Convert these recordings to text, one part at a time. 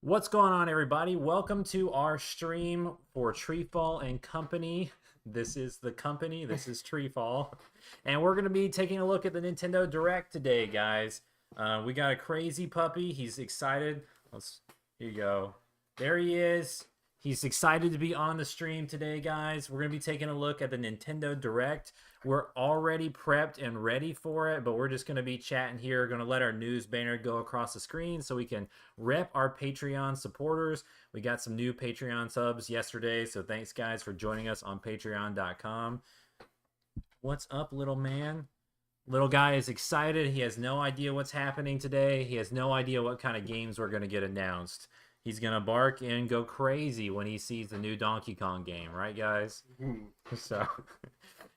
What's going on, everybody? Welcome to our stream for TreeFall and Company. This is the company. This is TreeFall, and we're going to be taking a look at the Nintendo Direct today, guys. We got a crazy puppy. He's excited. Here you go. There he is. He's excited to be on the stream today, guys. We're going to be taking a look at the Nintendo Direct. We're already prepped and ready for it, but we're just going to be chatting here. Going to let our news banner go across the screen so we can rep our Patreon supporters. We got some new Patreon subs yesterday, so thanks, guys, for joining us on patreon.com. What's up, little man? Little guy is excited. He has no idea what's happening today. He has no idea what kind of games we're going to get announced. He's going to bark and go crazy when he sees the new Donkey Kong game, right, guys?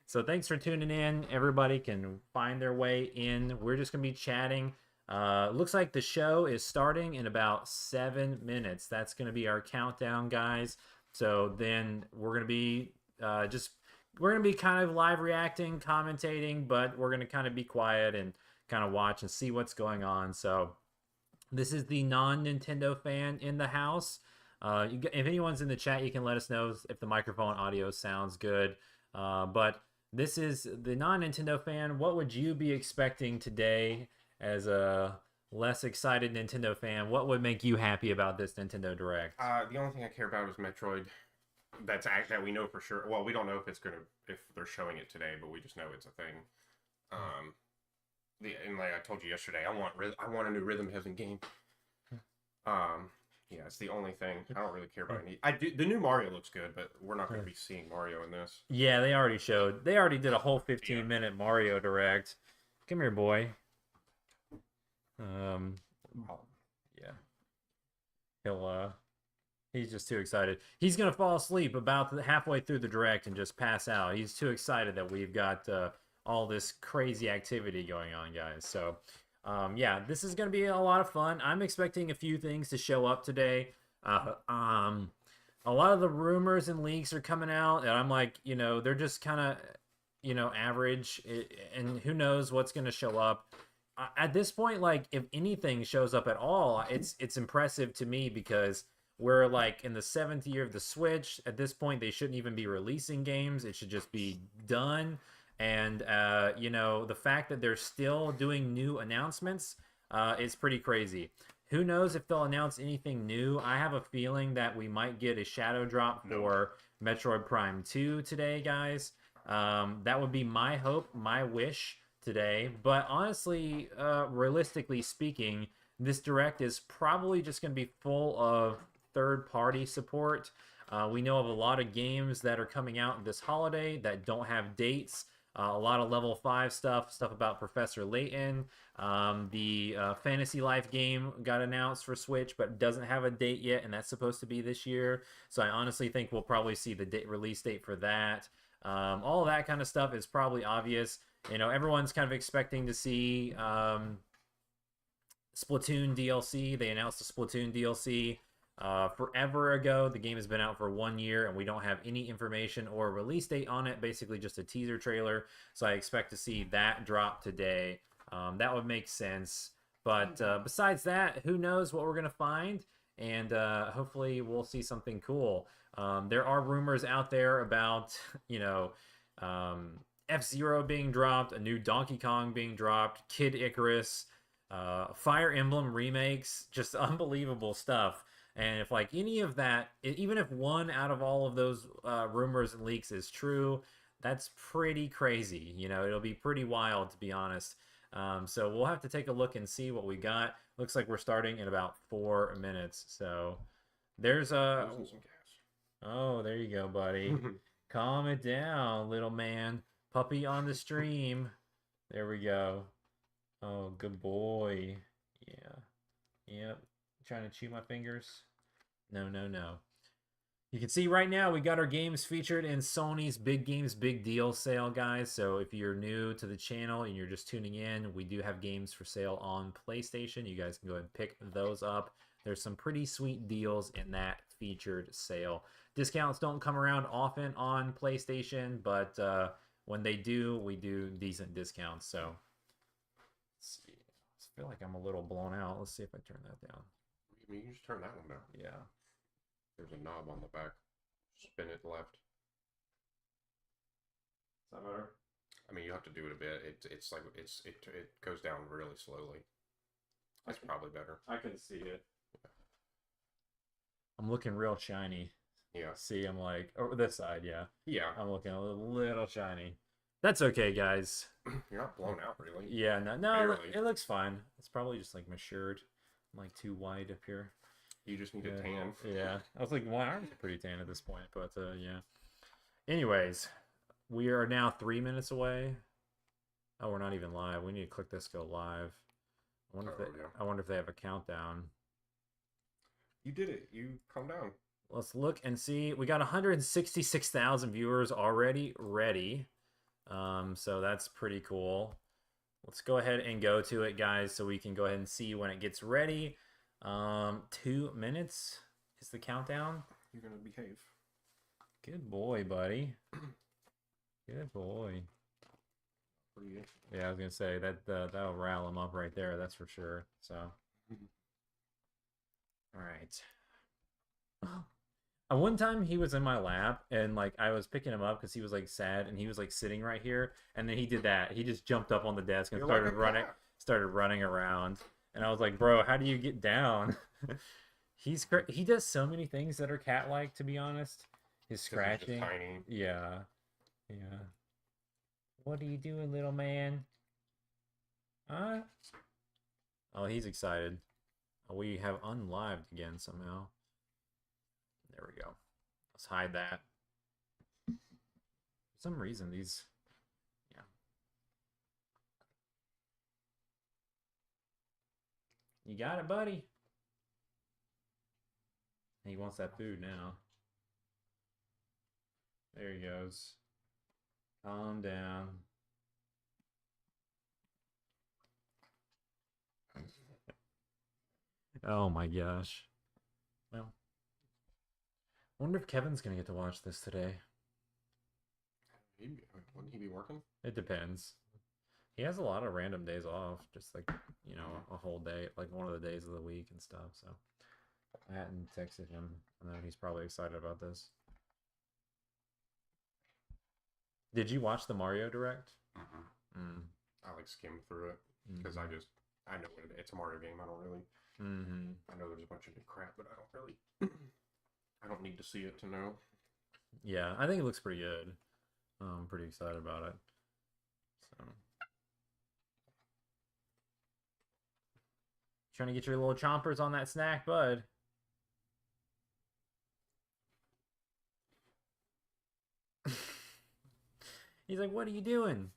So thanks for tuning in. Everybody can find their way in. We're just going to be chatting. Looks like the show is starting in about 7 minutes. That's going to be our countdown, guys. So then we're going to be we're going to be kind of live reacting, commentating, but we're going to kind of be quiet and kind of watch and see what's going on. So this is the non-Nintendo fan in the house. If anyone's in the chat, you can let us know if the microphone audio sounds good. But this is the non-Nintendo fan. What would you be expecting today as a less excited Nintendo fan? What would make you happy about this Nintendo Direct? The only thing I care about is Metroid. That we know for sure. Well, we don't know if they're showing it today, but we just know it's a thing. And like I told you yesterday, I want a new Rhythm Heaven game. Yeah, it's the only thing. I don't really care about any. The new Mario looks good, but we're not going to be seeing Mario in this. Yeah, they already did a whole 15-minute Mario Direct. Come here, boy. Yeah. He's just too excited. He's gonna fall asleep about halfway through the Direct and just pass out. He's too excited that we've got all this crazy activity going on, guys. So yeah, this is going to be a lot of fun. I'm expecting a few things to show up today. A lot of the rumors and leaks are coming out, and I'm like, they're just kind of, average, and who knows what's going to show up. At this point, like, if anything shows up at all, it's impressive to me because we're, like, in the 7th year of the Switch. At this point, they shouldn't even be releasing games. It should just be done. And, the fact that they're still doing new announcements is pretty crazy. Who knows if they'll announce anything new? I have a feeling that we might get a shadow drop for Metroid Prime 2 today, guys. That would be my hope, my wish today. But honestly, realistically speaking, this Direct is probably just going to be full of third-party support. We know of a lot of games that are coming out this holiday that don't have dates. A lot of level 5 stuff about Professor Layton. The Fantasy Life game got announced for Switch, but doesn't have a date yet, and that's supposed to be this year. So I honestly think we'll probably see the release date for that. All of that kind of stuff is probably obvious. Everyone's kind of expecting to see Splatoon DLC. They announced the Splatoon DLC forever ago. The game has been out for 1 year and we don't have any information or release date on it, basically just a teaser trailer. So I expect to see that drop today. That would make sense. But besides that, who knows what we're going to find, and hopefully we'll see something cool. There are rumors out there about F-Zero being dropped, a new Donkey Kong being dropped, Kid Icarus, Fire Emblem remakes, just unbelievable stuff. And if like any of that, even if one out of all of those rumors and leaks is true, that's pretty crazy. It'll be pretty wild, to be honest. So we'll have to take a look and see what we got. Looks like we're starting in about 4 minutes. So there's a... Oh, there you go, buddy. Calm it down, little man. Puppy on the stream. There we go. Oh, good boy. Yeah. Yep. Trying to chew my fingers. No. You can see right now we got our games featured in Sony's Big Games Big Deal sale, guys. So if you're new to the channel and you're just tuning in, we do have games for sale on PlayStation. You guys can go ahead and pick those up. There's some pretty sweet deals in that featured sale. Discounts don't come around often on PlayStation, but when they do, we do decent discounts. So let's see. I feel like I'm a little blown out. Let's see if I turn that down. I mean, you can just turn that one down. Yeah. There's a knob on the back. Spin it left. Is that better? I mean, you have to do it a bit. It's like it goes down really slowly. That's probably better. I can see it. I'm looking real shiny. Yeah. See, I'm like, oh, this side, yeah. Yeah. I'm looking a little shiny. That's okay, guys. You're not blown out, really. Yeah, no, Barely. it looks fine. It's probably just like matured. I'm like too wide up here. You just need a tan. Yeah. I was like, my arms are pretty tan at this point, but yeah. Anyways, we are now 3 minutes away. Oh, we're not even live. We need to click this go live. I wonder if they have a countdown. You did it. You calm down. Let's look and see. We got 166,000 viewers already ready. So that's pretty cool. Let's go ahead and go to it, guys, so we can go ahead and see when it gets ready. 2 minutes is the countdown. You're gonna behave. Good boy, buddy. Good boy. Yeah, I was gonna say that'll rile him up right there. That's for sure. So, all right. One time he was in my lap and like I was picking him up because he was like sad and he was like sitting right here and then he did that. He just jumped up on the desk and started running around. And I was like, bro, how do you get down? He does so many things that are cat-like, to be honest. His scratching. Just tiny. Yeah. Yeah. What are you doing, little man? Huh? Oh, he's excited. We have unlived again somehow. There we go. Let's hide that. For some reason, these... Yeah. You got it, buddy. He wants that food now. There he goes. Calm down. Oh my gosh. Well, I wonder if Kevin's gonna get to watch this today. Wouldn't he be working? It depends. He has a lot of random days off, just like, you know, a whole day, like one of the days of the week and stuff. So I hadn't texted him. I know he's probably excited about this. Did you watch the Mario Direct? I like skim through it because I know it's a Mario game. I don't really. I know there's a bunch of new crap, but I don't really. I don't need to see it to know. Yeah, I think it looks pretty good. I'm pretty excited about it. So, trying to get your little chompers on that snack, bud. He's like, what are you doing?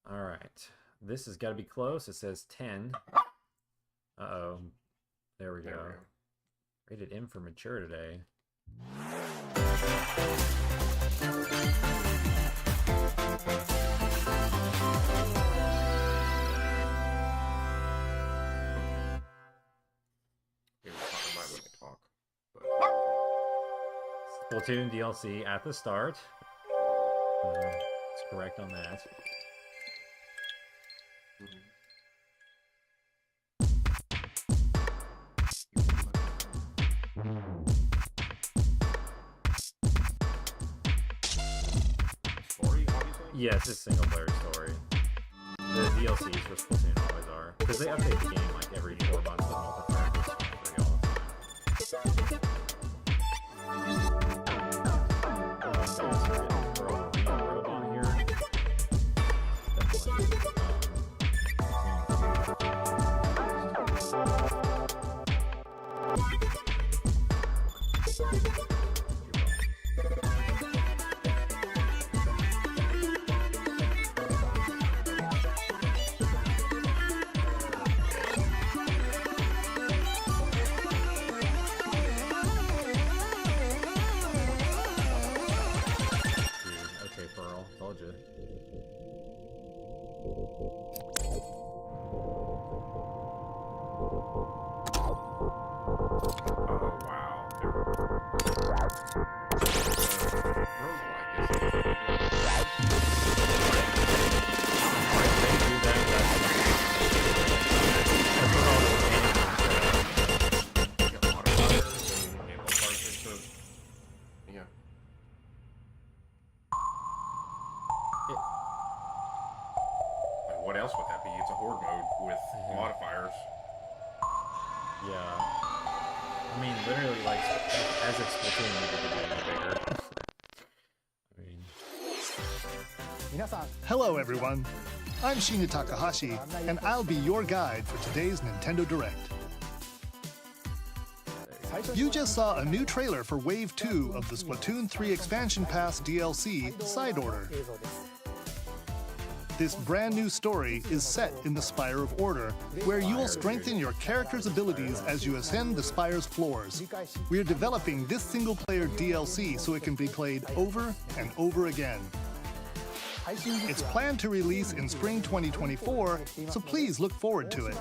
All right. This has got to be close. It says 10. Uh-oh. There we go. Rated M for mature today. Splatoon DLC at the start. It's correct on that. Story, obviously? Yeah, it's a single player story. The DLCs for Splatoon always are. Because they update the game like every 4 months with multiplayer. It's free all the time. And what else would that be? It's a horde mode with modifiers. Yeah. I mean, literally, like, as if Splatoon needed to be any bigger. I mean... Hello, everyone. I'm Shinya Takahashi, and I'll be your guide for today's Nintendo Direct. You just saw a new trailer for Wave 2 of the Splatoon 3 Expansion Pass DLC, Side Order. This brand new story is set in the Spire of Order, where you will strengthen your character's abilities as you ascend the Spire's floors. We are developing this single-player DLC so it can be played over and over again. It's planned to release in spring 2024, so please look forward to it.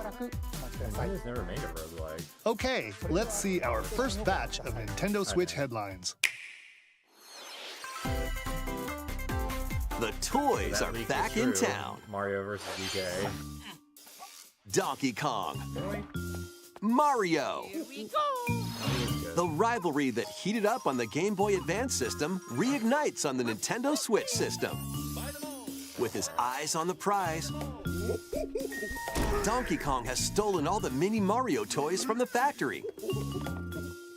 Nintendo's never made a roguelike. Okay, let's see our first batch of Nintendo Switch headlines. The toys That are leak back is in true. town. Mario vs. DK. Donkey Kong, Really? Mario. Good. The rivalry that heated up on the Game Boy Advance system reignites on the Nintendo Switch system. With his eyes on the prize, Donkey Kong has stolen all the mini Mario toys from the factory.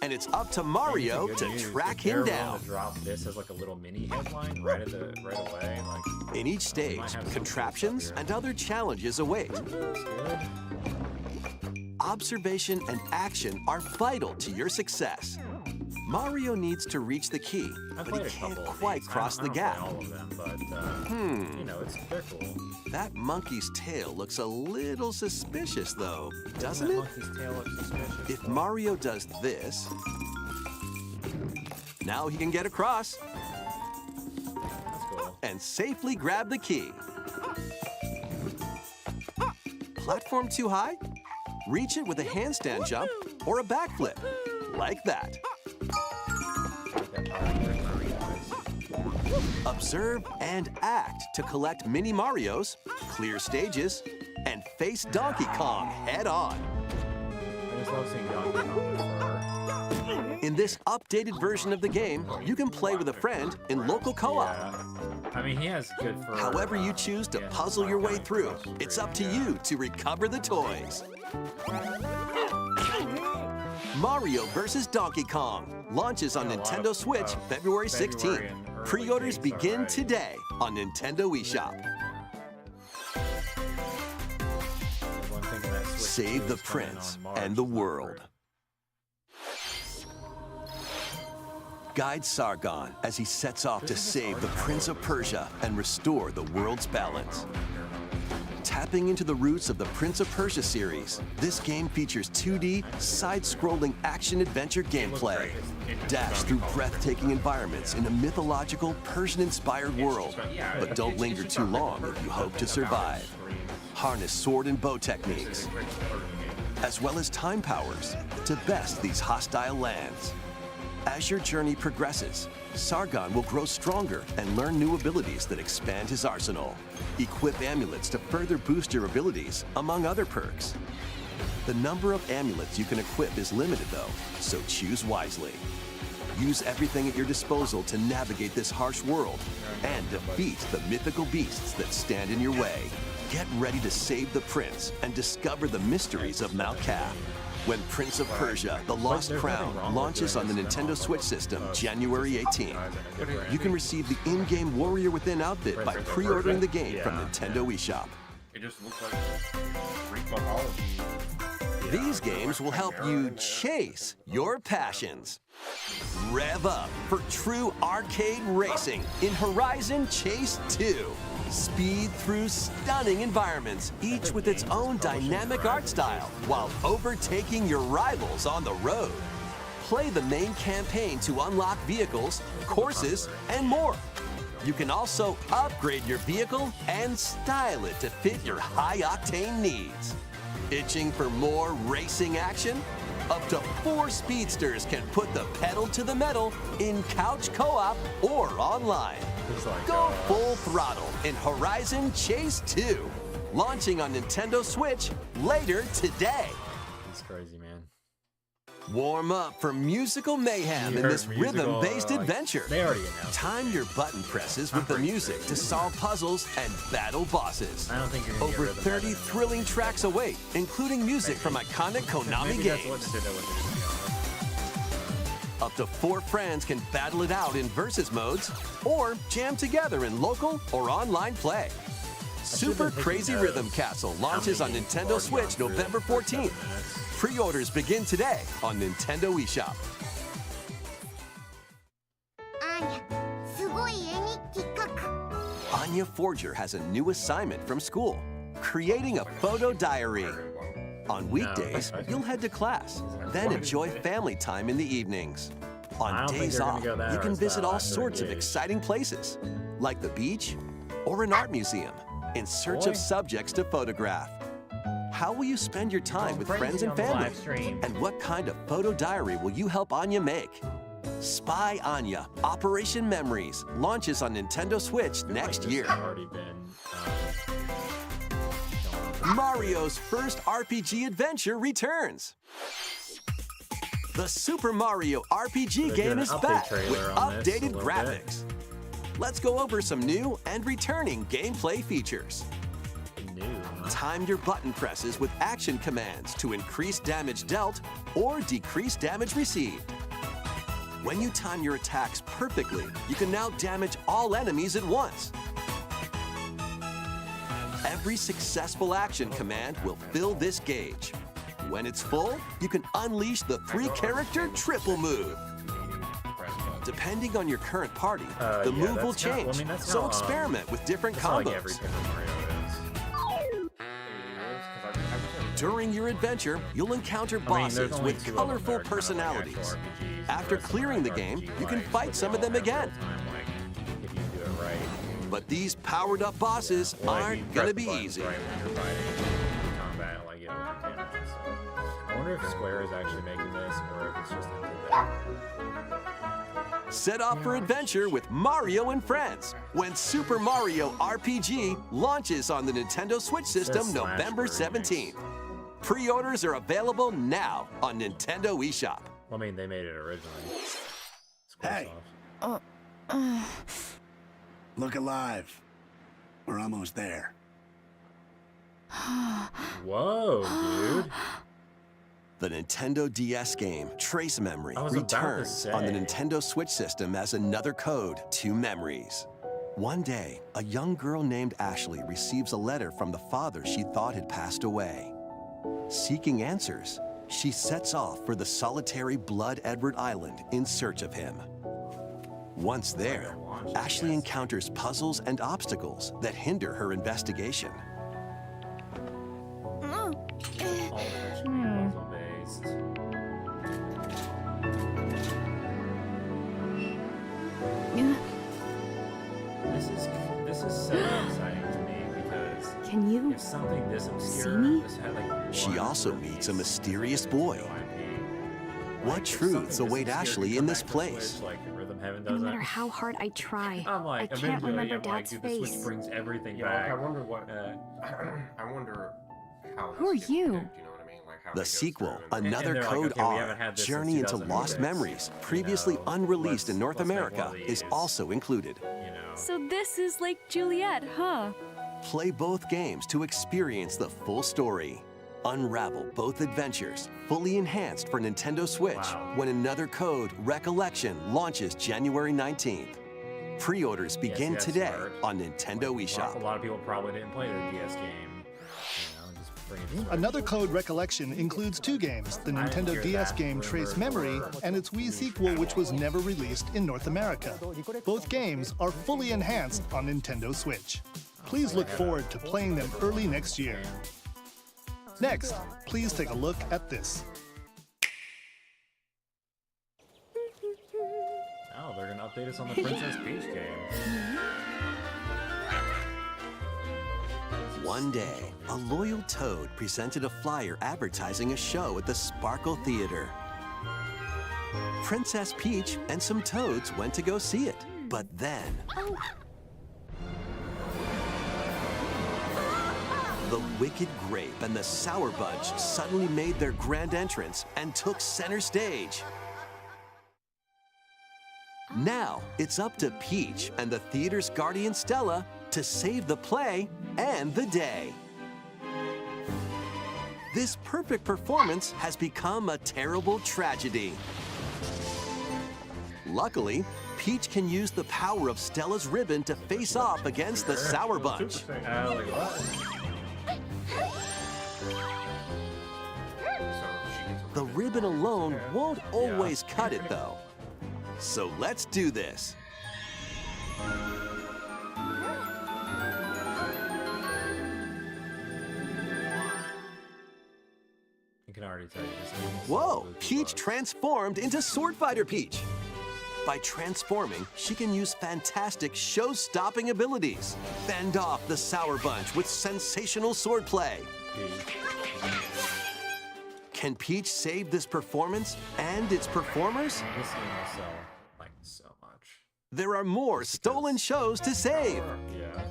And it's up to Mario Good to news. track If they're him willing down. to drop this as like a little mini headline right away. Like, In each stage, have some contraptions stuff here. and other challenges await. that's good. Observation and action are vital to your success. Mario needs to reach the key, I've but played he a couple can't of quite these. cross I the don't gap. play all of them, but you know, they're cool. That monkey's tail looks a little suspicious, though, doesn't That it? monkey's tail looks suspicious. If Mario does this, now he can get across That's cool. and safely grab the key. Platform too high? Reach it with a handstand jump or a backflip, like that. Observe and act to collect mini Marios, clear stages, and face Donkey Kong head on. I just love seeing Donkey Kong with fur. In this updated version of the game, you can play with a friend in local co-op. Yeah. I mean, he has good fur. However you choose to puzzle your way through, it's up to you to recover the toys. Mario vs. Donkey Kong launches on Yeah, a lot Nintendo of, Switch February 16th. February and early Pre-orders dates begin already. today on Nintendo eShop. One thing that Switch Save 2 the is coming prince on March and the 3rd. world. Guide Sargon as he sets off to save the Prince of Persia and restore the world's balance. Tapping into the roots of the Prince of Persia series, this game features 2D, side-scrolling action-adventure gameplay. Dash through breathtaking environments in a mythological, Persian-inspired world, but don't linger too long if you hope to survive. Harness sword and bow techniques, as well as time powers, to best these hostile lands. As your journey progresses, Sargon will grow stronger and learn new abilities that expand his arsenal. Equip amulets to further boost your abilities, among other perks. The number of amulets you can equip is limited though, so choose wisely. Use everything at your disposal to navigate this harsh world and defeat the mythical beasts that stand in your way. Get ready to save the prince and discover the mysteries of Mount Cap. When Prince of Persia, The Lost there's nothing wrong Crown with launches doing on the this Nintendo demo. Switch system January 18th. Different You can receive the in-game Warrior Within outfit by Prince of pre-ordering the Persia? game from Yeah. Nintendo eShop. It just looks like Greek mythology. These games will help you chase your passions. Rev up for true arcade racing in Horizon Chase 2. Speed through stunning environments, each with its own dynamic art style, while overtaking your rivals on the road. Play the main campaign to unlock vehicles, courses, and more. You can also upgrade your vehicle and style it to fit your high-octane needs. Itching for more racing action? Up to 4 speedsters can put the pedal to the metal in couch co-op or online. It's like, Go full throttle in Horizon Chase 2, launching on Nintendo Switch later today. It's crazy, man. Warm up for musical mayhem You in heard this musical, rhythm-based like, adventure. They already announced it. Time your button presses with the music to solve puzzles and battle bosses. I don't think you're gonna get Over rhythm 30 heaven. thrilling tracks await, including music from iconic Konami Maybe that's what games. Nintendo was doing, to be honest. Up to 4 friends can battle it out in versus modes or jam together in local or online play. Super taking Crazy notes. Rhythm Castle launches How on many games Nintendo have Switch already gone through November in 7 14th. minutes? Pre-orders begin today on Nintendo eShop. Anya Forger has a new assignment from school, creating a photo diary. On weekdays, you'll head to class, then enjoy family time in the evenings. I On don't think days they're gonna off, go that you can art visit style all after sorts of engaged. exciting places, like the beach or an art museum, in search of Boy. subjects to photograph. How will you spend your time with friends and family? Live stream. And what kind of photo diary will you help Anya make? Spy Anya Operation Memories launches on Nintendo Switch next This year. has already been, Mario's first RPG adventure returns. The Super Mario RPG They did game an is update back trailer with on this a updated little graphics. Let's go over some new and returning gameplay features. new. Huh? Time your button presses with action commands to increase damage dealt or decrease damage received. When you time your attacks perfectly, you can now damage all enemies at once. Every successful action command will fill this gauge. When it's full, you can unleash the 3-character triple move. Depending on your current party, the yeah, move will that's kinda- change, well, I mean, that's so how, experiment with different That's how, like combos. every Super Mario is. During your adventure, you'll encounter I mean, there's bosses only with 2 of them colorful that are kind of like personalities. actual RPGs, and After the rest of them clearing the are game, RPG you can like, fight but some they of them all have again. real-time, like, if you do it right. But these powered-up bosses Or if you aren't press gonna the be buttons easy. Right when you're fighting combat, like it'll do damage and stuff. I wonder if Square is actually making this, or if it's just a Set off for adventure with Mario and Friends when Super Mario RPG launches on the Nintendo Switch system Slash November remix. 17th. Pre-orders are available now on Nintendo eShop. Well, I mean, they made it originally. Hey. Look alive. We're almost there. Whoa, dude. The Nintendo DS game Trace Memory I was about to returns on the say. Nintendo Switch system as another code to memories. One day, a young girl named Ashley receives a letter from the father she thought had passed away. Seeking answers, she sets off for the solitary Blood Edward Island in search of him. Once there, Ashley encounters puzzles and obstacles that hinder her investigation. All of it should be puzzle-based. This is so exciting to me because Can you if something this obscure, see me? this had like She one also release, meets a this mysterious is boy. no IP. What Like, if truths something this await obscure Ashley could in come this back to place? Switch, like Rhythm Heaven No doesn't. matter how hard I try, I'm like, I can't eventually, remember I'm Dad's like, dude, the Switch face. brings everything Yeah, like, back. I wonder what. Uh, I wonder how. Who this are gets you? picked, you know what I mean? Like how they The go sequel, through and- Another they're like, Code okay, we R, haven't had this Journey since into Lost 2006, Memories, you previously know, unreleased in North let's make one America, of is these. also included. you know. So this is Lake Juliet, huh? Play both games to experience the full story. Unravel both adventures, fully enhanced for Nintendo Switch, Wow. when Another Code Recollection launches January 19th. Pre-orders begin that's today smart. on Nintendo A eShop. lot of people probably didn't play the DS game. You know, just bring it to Switch. Another Code Recollection includes 2 games, the I didn't Nintendo hear DS that game rumor Trace Memory or- and its Wii sequel which was never released in North America. Both games are fully enhanced on Nintendo Switch. Please look forward to playing them early next year. Next, please take a look at this. Oh, they're gonna update us on the Princess Peach game. One day, a loyal toad presented a flyer advertising a show at the Sparkle Theater. Princess Peach and some toads went to go see it, but then... The The Wicked Grape and the Sour Bunch suddenly made their grand entrance and took center stage. Now, it's up to Peach and the theater's guardian Stella to save the play and the day. This perfect performance has become a terrible tragedy. Luckily, Peach can use the power of Stella's ribbon to face off against the Sour Bunch. The ribbon alone won't always cut it, though. So let's do this. You can already tell you this game is Whoa, so Peach close. transformed into Sword Fighter Peach. By transforming, she can use fantastic show-stopping abilities. Fend off the Sour Bunch with sensational swordplay. Can Peach save this performance and its performers? This game will sell like so much. There are more stolen shows to save. Yeah.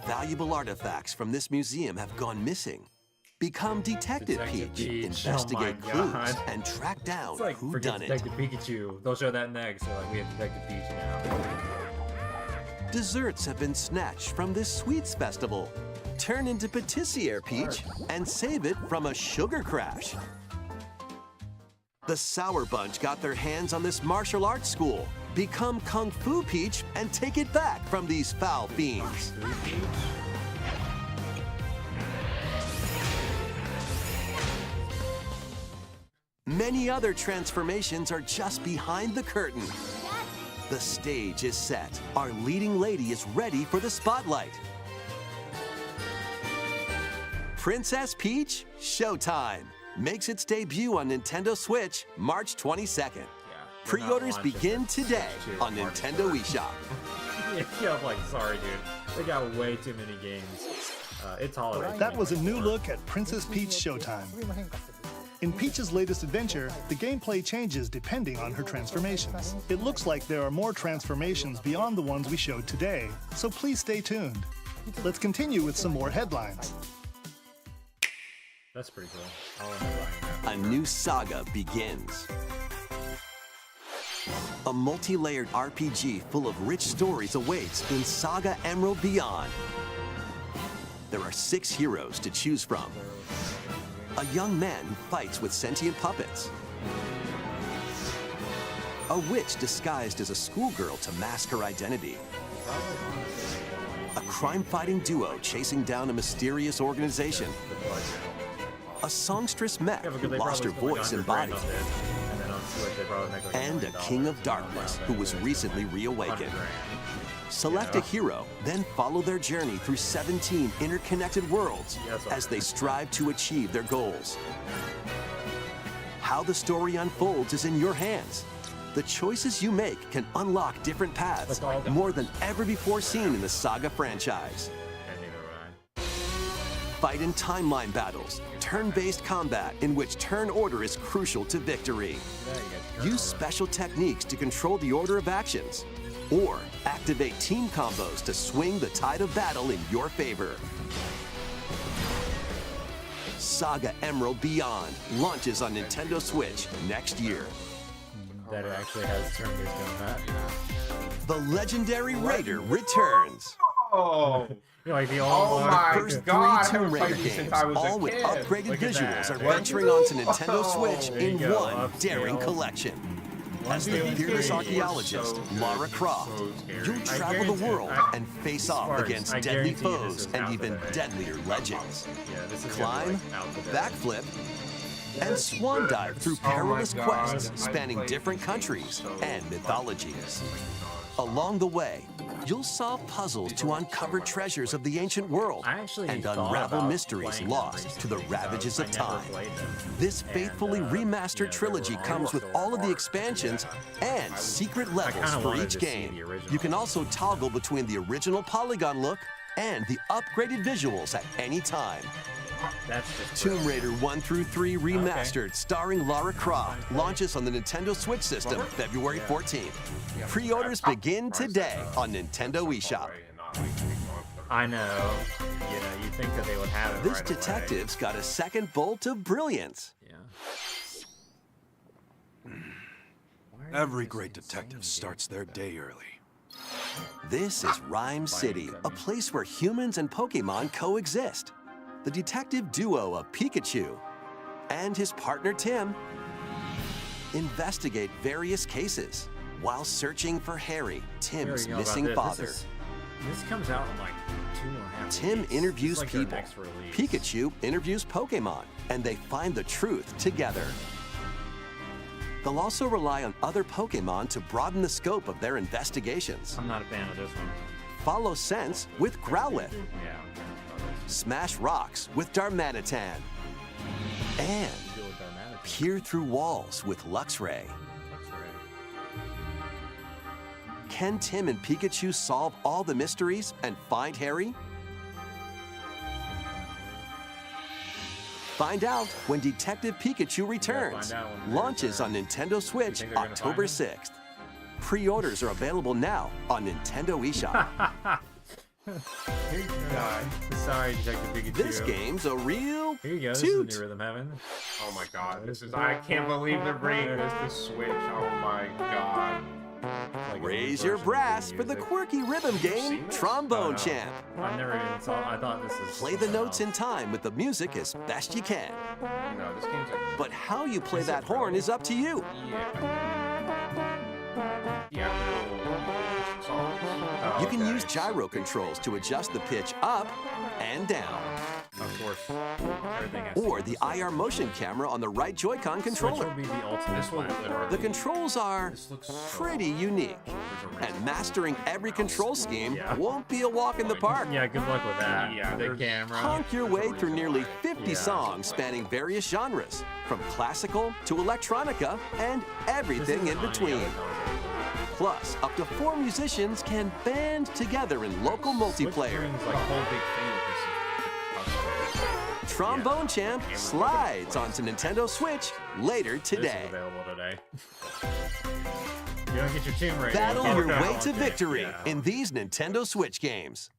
Valuable artifacts from this museum have gone missing. Become Detective Detective Peach, Peach. investigate Oh my clues, God. and track down It's like who forget done it. Detective Pikachu. They'll show that next. They're like, we have Detective Peach now. Desserts have been snatched from this sweets festival. Turn into Patissiere Peach and save it from a sugar crash. The Sour Bunch got their hands on this martial arts school. Become Kung Fu Peach and take it back from these foul fiends. Many other transformations are just behind the curtain. The stage is set. Our leading lady is ready for the spotlight. Princess Peach Showtime makes its debut on Nintendo Switch March 22nd. Pre-orders begin today on Nintendo eShop. Yeah, I'm like, sorry, dude. They got way too many games. It's holiday. That was a new look at Princess Peach Showtime. In Peach's latest adventure, the gameplay changes depending on her transformations. It looks like there are more transformations beyond the ones we showed today, so please stay tuned. Let's continue with some more headlines. That's pretty cool. I'll end up buying that. A new saga begins. A multi-layered RPG full of rich stories awaits in Saga Emerald Beyond. There are 6 heroes to choose from. A young man who fights with sentient puppets. A witch disguised as a schoolgirl to mask her identity. A crime-fighting duo chasing down a mysterious organization. A songstress mech Yeah, who because they lost her probably voice spent and like $100 body. on this, and then on Switch they probably make like And a $1 king of million darkness around who that, was and recently then reawakened. $100,000. Select Yeah. a hero, then follow their journey through 17 interconnected worlds Yeah, that's all as they right. strive to achieve their goals. How the story unfolds is in your hands. The choices you make can unlock different paths, That's all done. more than ever before seen in the Saga franchise. And neither would I. Fight in timeline battles, turn-based combat in which turn order is crucial to victory. Yeah, you got your Use special techniques to control the order of actions, or activate team combos to swing the tide of battle in your favor. Saga Emerald Beyond launches on Nintendo Switch next year. that it actually has turn-based combat. The legendary Raider returns. Oh, You know, like the old oh one. my First God! I three Tomb haven't Raider played these games, since I was all a with kid. upgraded Look at visuals, that. are There venturing onto Nintendo Oh, Switch there you in go, one daring upscale. collection. As the These fearless games archaeologist, so Lara good, Croft, so scary. you'll I travel the guarantee- world I- and face off Sparks, against I deadly guarantee this foes is and out even today. deadlier legends. Yeah, this is Climb, out today. backflip, and swan dive through Oh my perilous God, quests I spanning played different these countries games so and much. mythologies. Along the way, you'll solve puzzles to uncover treasures of the ancient world I actually and thought unravel about mysteries playing them lost to the recently, 'cause ravages I of never time. played them. This And, faithfully you remastered know, they trilogy were comes with all of the hard. expansions and secret levels kinda for wanted each to see game. the original. You can also toggle between the original polygon look and the upgraded visuals at any time. That's just Tomb Raider 1 through 3 Remastered, starring Lara Croft, launches on the Nintendo Switch system February 14th. Pre-orders begin today on Nintendo eShop. And not like 6 months or I know. You know, you think that they would have it This right away. detective's got a second bolt of brilliance. Yeah. Every great detective starts their day early. This is Rhyme City, a place where humans and Pokemon coexist. The detective duo of Pikachu and his partner Tim investigate various cases while searching for Harry, Tim's Here we go missing about father. This comes out in like 2.5 Tim weeks. interviews It's like their people. next release. Pikachu interviews Pokemon, and they find the truth together. They'll also rely on other Pokemon to broaden the scope of their investigations. I'm not a fan of this one. Follow Sense with Growlithe. Yeah. Smash Rocks with Darmanitan. And Deal with Darmanitan. peer through walls with Luxray. That's right. Can Tim and Pikachu solve all the mysteries and find Harry? Find out when Detective Pikachu returns. find out when they Launches on Nintendo Switch think they're gonna October find 6th. Pre-orders are available now on Nintendo eShop. Sorry, Detective Pikachu. This game's a real Here you go. This toot. is New Rhythm Heaven. Oh my god, this is. I can't believe they're bringing this to Switch. Oh my god. Like a Raise version your of the brass for the music. quirky rhythm game, seen this? Trombone Oh, no. Champ. I never even saw. I thought this is. Play the notes in time with the music as best you can. No, this game's like. But how you play that horn is up to you. Yeah. Oh, You can okay. use gyro controls to adjust the pitch up and down, Of course. Everything has to or be the same. IR motion camera on the right Joy-Con Switch controller. will be the ultimate. This will platform. literally. The controls are This looks so pretty unique, and mastering every control scheme won't be a walk in the park. Yeah, good luck with that. Yeah, the there's- camera. Honk your way through nearly 50 Yeah. songs spanning various genres, from classical to electronica and everything in between. Plus, up to 4 musicians can band together in local multiplayer. Like whole big Trombone Champ slides onto Nintendo Switch later This today. is available today. You don't get your Tomb Raider. Battle you your can't way get to it. victory Yeah. in these Nintendo Switch games.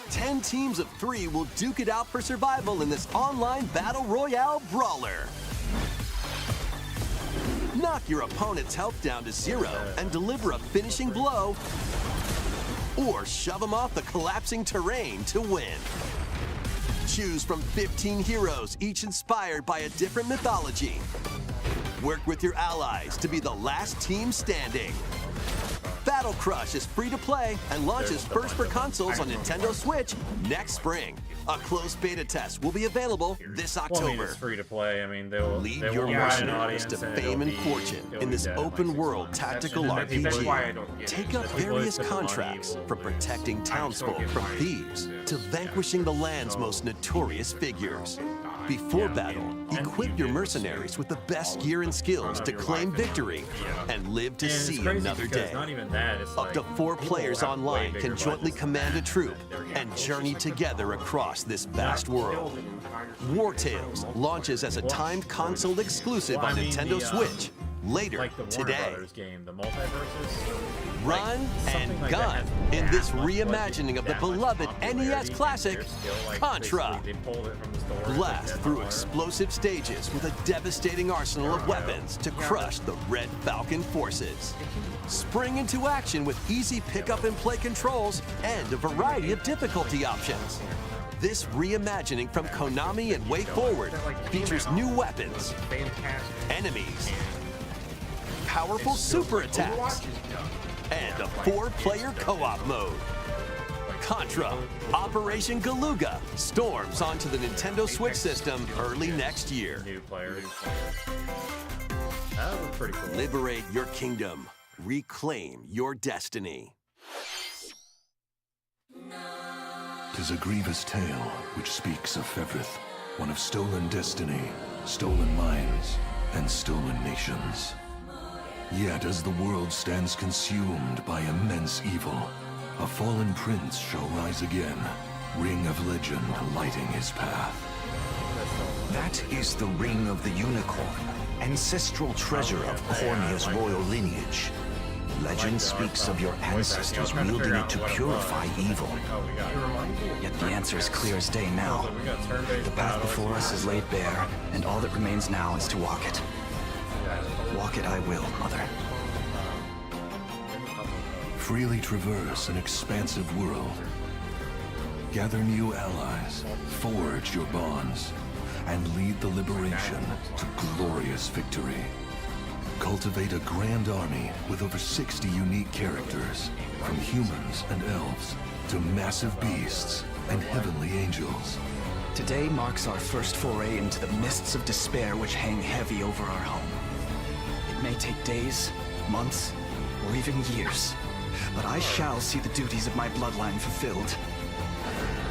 10 teams of 3 will duke it out for survival in this online battle royale brawler. Knock your opponent's health down to 0 and deliver a finishing blow, or shove them off the collapsing terrain to win. Choose from 15 heroes, each inspired by a different mythology. Work with your allies to be the last team standing. Battle Crush is free to play and launches first for consoles on Nintendo Switch next spring. A closed beta test will be available this Well, I mean, October. it's free to play. I mean, they'll Lead they your will provide an mercenaries audience to and it'll fame and be- fortune it'll in be this dead in like open 6 world months. tactical That's why I RPG. don't get Take it. up That's what various put the money contracts, will from lose. protecting townsfolk getting from my thieves shit. to vanquishing the land's most notorious figures. Before battle, equip your mercenaries with the best gear and skills to claim victory and live to And it's see crazy another because day. Not even that. It's Up to like 4 people players have way online bigger can jointly budgets than command a that, troop they're getting and journey together across this vast world. War Tales launches as a timed console exclusive Well, I on mean, Nintendo the, Switch later like the Warner today. Brothers game, the multiverses. Run and something like that gun has in that this much reimagining budget, of the that much beloved popularity, NES and classic, they're still, like, Contra. basically, they pulled it from the store. Blast through explosive stages with a devastating arsenal of weapons to crush the Red Falcon forces. Spring into action with easy pick-up and play controls and a variety of difficulty options. This reimagining from Konami and Way Forward features new weapons, Fantastic. enemies, powerful super attacks, and a 4-player co-op mode. Contra Operation Galuga storms onto the Nintendo Switch system early next year. New players. That was pretty cool. Liberate your kingdom. Reclaim your destiny. 'Tis a grievous tale which speaks of Fevrith, one of stolen destiny, stolen minds, and stolen nations. Yet as the world stands consumed by immense evil, a fallen prince shall rise again, ring of legend lighting his path. That is the Ring of the Unicorn, ancestral treasure of Cornea's royal lineage. Legend speaks of your ancestors wielding it to purify evil. Yet the answer is clear as day now. The path before us is laid bare, and all that remains now is to walk it. Walk it I will, Mother. Freely traverse an expansive world. Gather new allies, forge your bonds, and lead the liberation to glorious victory. Cultivate a grand army with over 60 unique characters, from humans and elves to massive beasts and heavenly angels. Today marks our first foray into the mists of despair which hang heavy over our home. It may take days, months, or even years, but I shall see the duties of my bloodline fulfilled.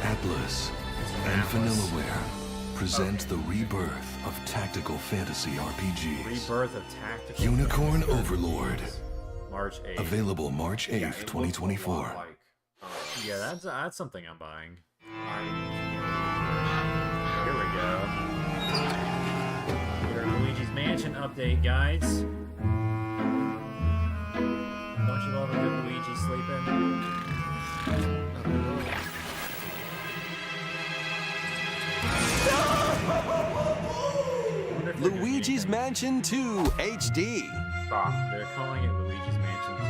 Atlas and Vanillaware present the rebirth of tactical fantasy RPGs. Rebirth of tactical Unicorn Overlord. March 8th. Available March 8th, 2024. Yeah, that's something I'm buying. Here we go. Get our Luigi's Mansion update, guys. Don't you love a good Luigi sleeping? Luigi's Mansion 2 HD. They're calling it Luigi's Mansion 2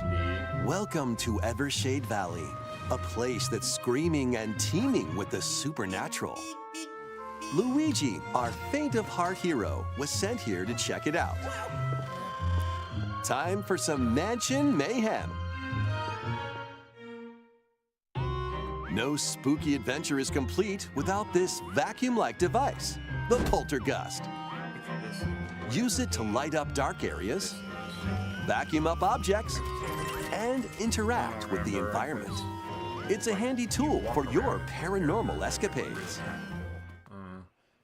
HD. Welcome to Evershade Valley, a place that's screaming and teeming with the supernatural. Luigi, our faint-of-heart hero, was sent here to check it out. Time for some mansion mayhem. No spooky adventure is complete without this vacuum-like device, the Poltergust. Use it to light up dark areas, vacuum up objects, and interact with the environment. It's a handy tool for your paranormal escapades.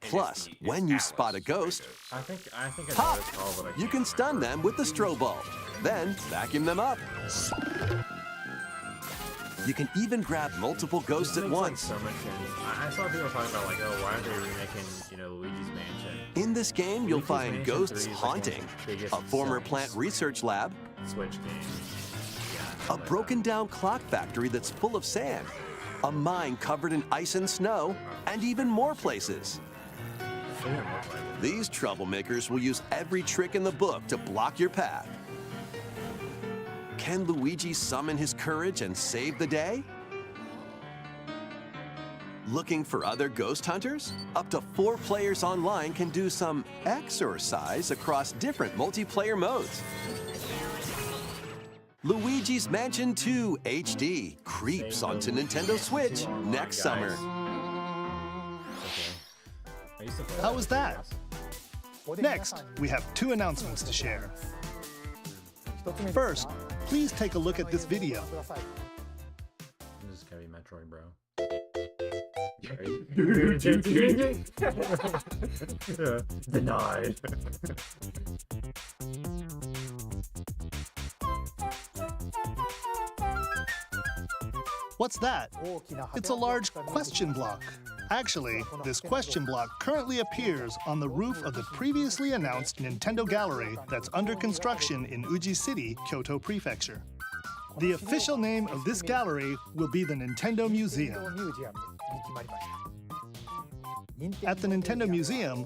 Plus, when you spot a ghost, I think I know pop! what it's called, but I You can't can stun them with the strobe bulb, then vacuum them up. You can even grab multiple ghosts at Makes, like, once. so much sense. I saw people talking about like, oh, why are they remaking, Luigi's Mansion? In this game, you'll Luigi's find Mansion ghosts 3 is, like, one of the haunting, biggest a former selling plant research lab, Switch games. a broken down clock factory that's full of sand, a mine covered in ice and snow, and even more places. These troublemakers will use every trick in the book to block your path. Can Luigi summon his courage and save the day? Looking for other ghost hunters? Up to 4 players online can do some exercise across different multiplayer modes. Luigi's Mansion 2 HD creeps onto Nintendo Switch next summer. How was that? Next, we have 2 announcements to share. First, please take a look at this video. This is gonna be Metroid, bro. Denied. What's that? It's a large question block. Actually, this question block currently appears on the roof of the previously announced Nintendo Gallery that's under construction in Uji City, Kyoto Prefecture. The official name of this gallery will be the Nintendo Museum. At the Nintendo Museum,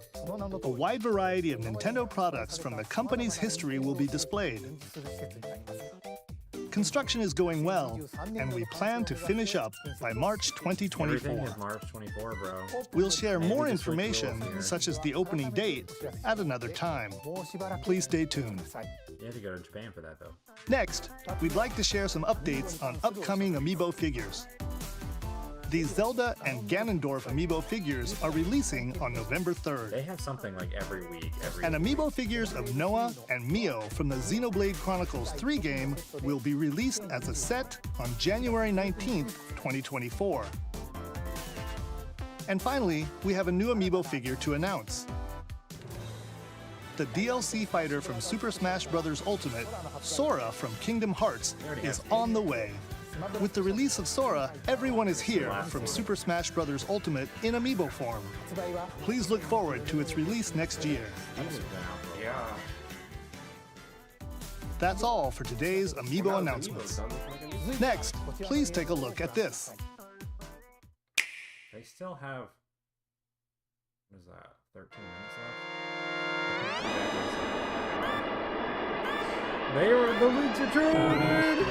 a wide variety of Nintendo products from the company's history will be displayed. Construction is going well, and we plan to finish up by March Everything 2024. is March 24, bro. We'll share Maybe more the Switch information, rules here. such as the opening date, at another time. Please stay tuned. You had to go to Japan for that, though. Next, we'd like to share some updates on upcoming amiibo figures. The Zelda and Ganondorf amiibo figures are releasing on November 3rd. They have something like every week. And amiibo figures of Noah and Mio from the Xenoblade Chronicles 3 game will be released as a set on January 19th, 2024. And finally, we have a new amiibo figure to announce. The DLC fighter from Super Smash Bros. Ultimate, Sora from Kingdom Hearts, is on the way. With the release of Sora, everyone is here from Super Smash Bros. Ultimate in amiibo form. Please look forward to its release next year. Yeah. That's all for today's Amiibo announcements. Next, please take a look at this. They still have, what is that, 13 minutes left? They were the Lucha Traded!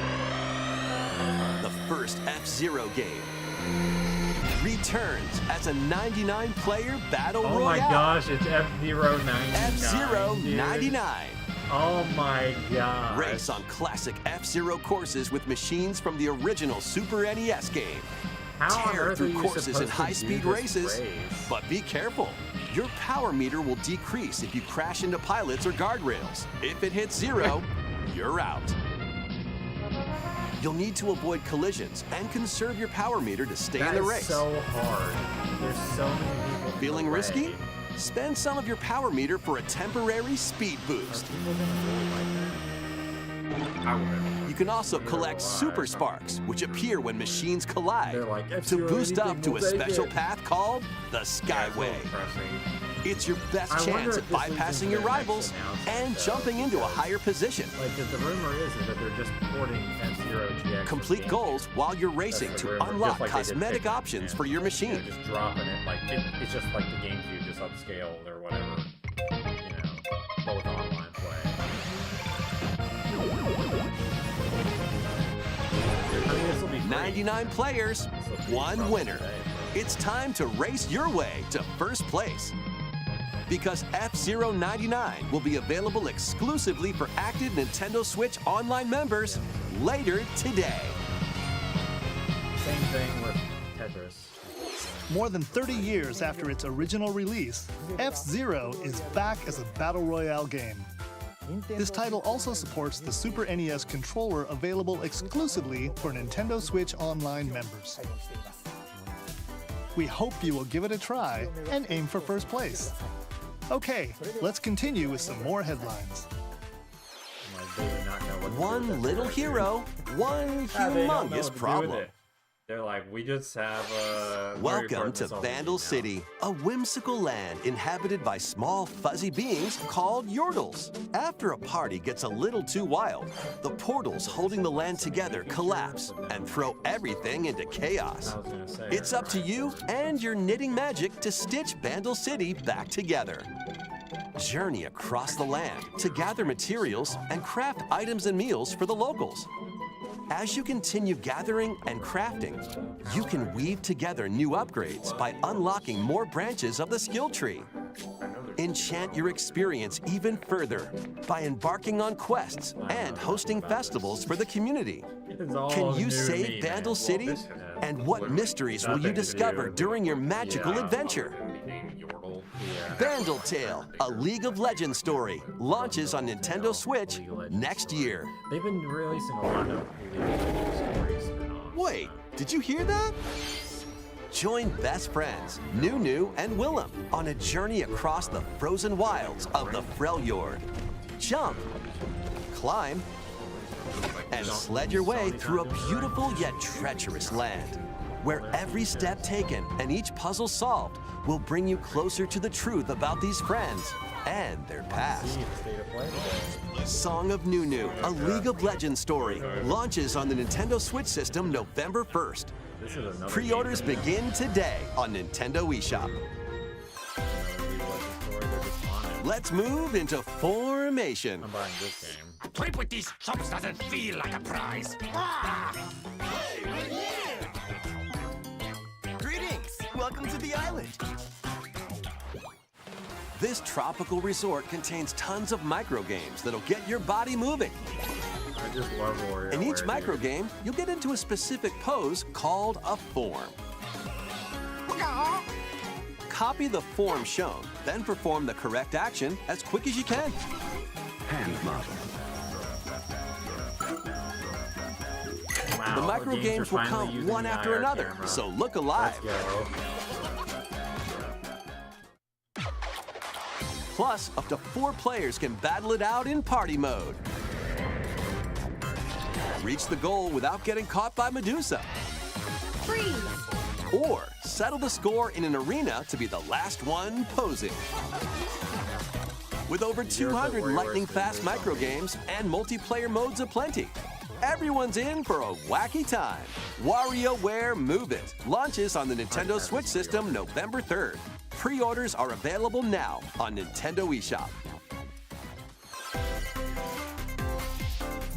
The first F-Zero game returns as a 99-player battle royale. Oh my gosh, it's F-Zero 99. F-Zero dude. 99. Oh my gosh. Race on classic F-Zero courses with machines from the original Super NES game. How on Tear earth are through you courses supposed in to high-speed do this races. race? But be careful. Your power meter will decrease if you crash into pilots or guardrails. If it hits 0, you're out. You'll need to avoid collisions and conserve your power meter to stay in the race. That is so hard. There's so many people. Feeling risky? Spend some of your power meter for a temporary speed boost. I would. You can also collect super sparks, which appear when machines collide, They're like, to F-Zero boost up anything to will a take special it. path called the Skyway. It's your best I wonder chance at if this leads bypassing into your their next rivals announcement, and though, jumping into a because, higher position. Like, the rumor is that they're just porting F-Zero GX. Complete goals while you're racing That's the to rumor, unlock just like they did cosmetic Pikmin, options and, for your machine. You know, just dropping it, like, it's just like the GameCube, just upscaled or whatever. You know, but with online play. I mean, this will be free. 99 players, This will be one from winner. today. It's time to race your way to first place. Because F-Zero 99 will be available exclusively for active Nintendo Switch Online members later today. Same thing with Tetris. More than 30 years after its original release, F-Zero is back as a battle royale game. This title also supports the Super NES controller available exclusively for Nintendo Switch Online members. We hope you will give it a try and aim for first place. Okay, let's continue with some more headlines. Like, they do not know what to do with One that little character. hero, one Yeah, they don't know what humongous to do with problem. it. They're like, we just have Welcome to Vandal City, a whimsical land inhabited by small fuzzy beings called Yordles. After a party gets a little too wild, the portals holding the land together collapse and throw everything into chaos. It's up to you and your knitting magic to stitch Vandal City back together. Journey across the land to gather materials and craft items and meals for the locals. As you continue gathering and crafting, you can weave together new upgrades by unlocking more branches of the skill tree. Enchant your experience even further by embarking on quests and hosting festivals for the community. Can you save Vandal City? And what mysteries will you discover during your magical adventure? Vandal Tale, a League of Legends story, launches on Nintendo Switch next year. They've been releasing a lot of League of Legends stories spin-offs. Wait, did you hear that? Join best friends, Nunu and Willem, on a journey across the frozen wilds of the Freljord. Jump, climb, and sled your way through a beautiful yet treacherous land, where every step taken and each puzzle solved will bring you closer to the truth about these friends and their past. Song of Nunu, a League of Legends story, launches on the Nintendo Switch system November 1st. Pre-orders begin today on Nintendo eShop. Let's move into Formation. I'm buying this game. Trip with these chumps doesn't feel like a prize. Greetings! Welcome to the island. This tropical resort contains tons of micro games that'll get your body moving. I just love Warrior. In each micro game, you'll get into a specific pose called a form. Copy the form shown, then perform the correct action as quick as you can. Hand model. Wow, The micro games will are finally come using one the after IR another, camera. so look alive. Let's go. Plus, up to 4 players can battle it out in party mode. Reach the goal without getting caught by Medusa. Freeze! Or settle the score in an arena to be the last one posing. with over 200 lightning-fast microgames and multiplayer modes aplenty. Everyone's in for a wacky time. WarioWare Move It launches on the Nintendo Switch system November 3rd. Pre-orders are available now on Nintendo eShop.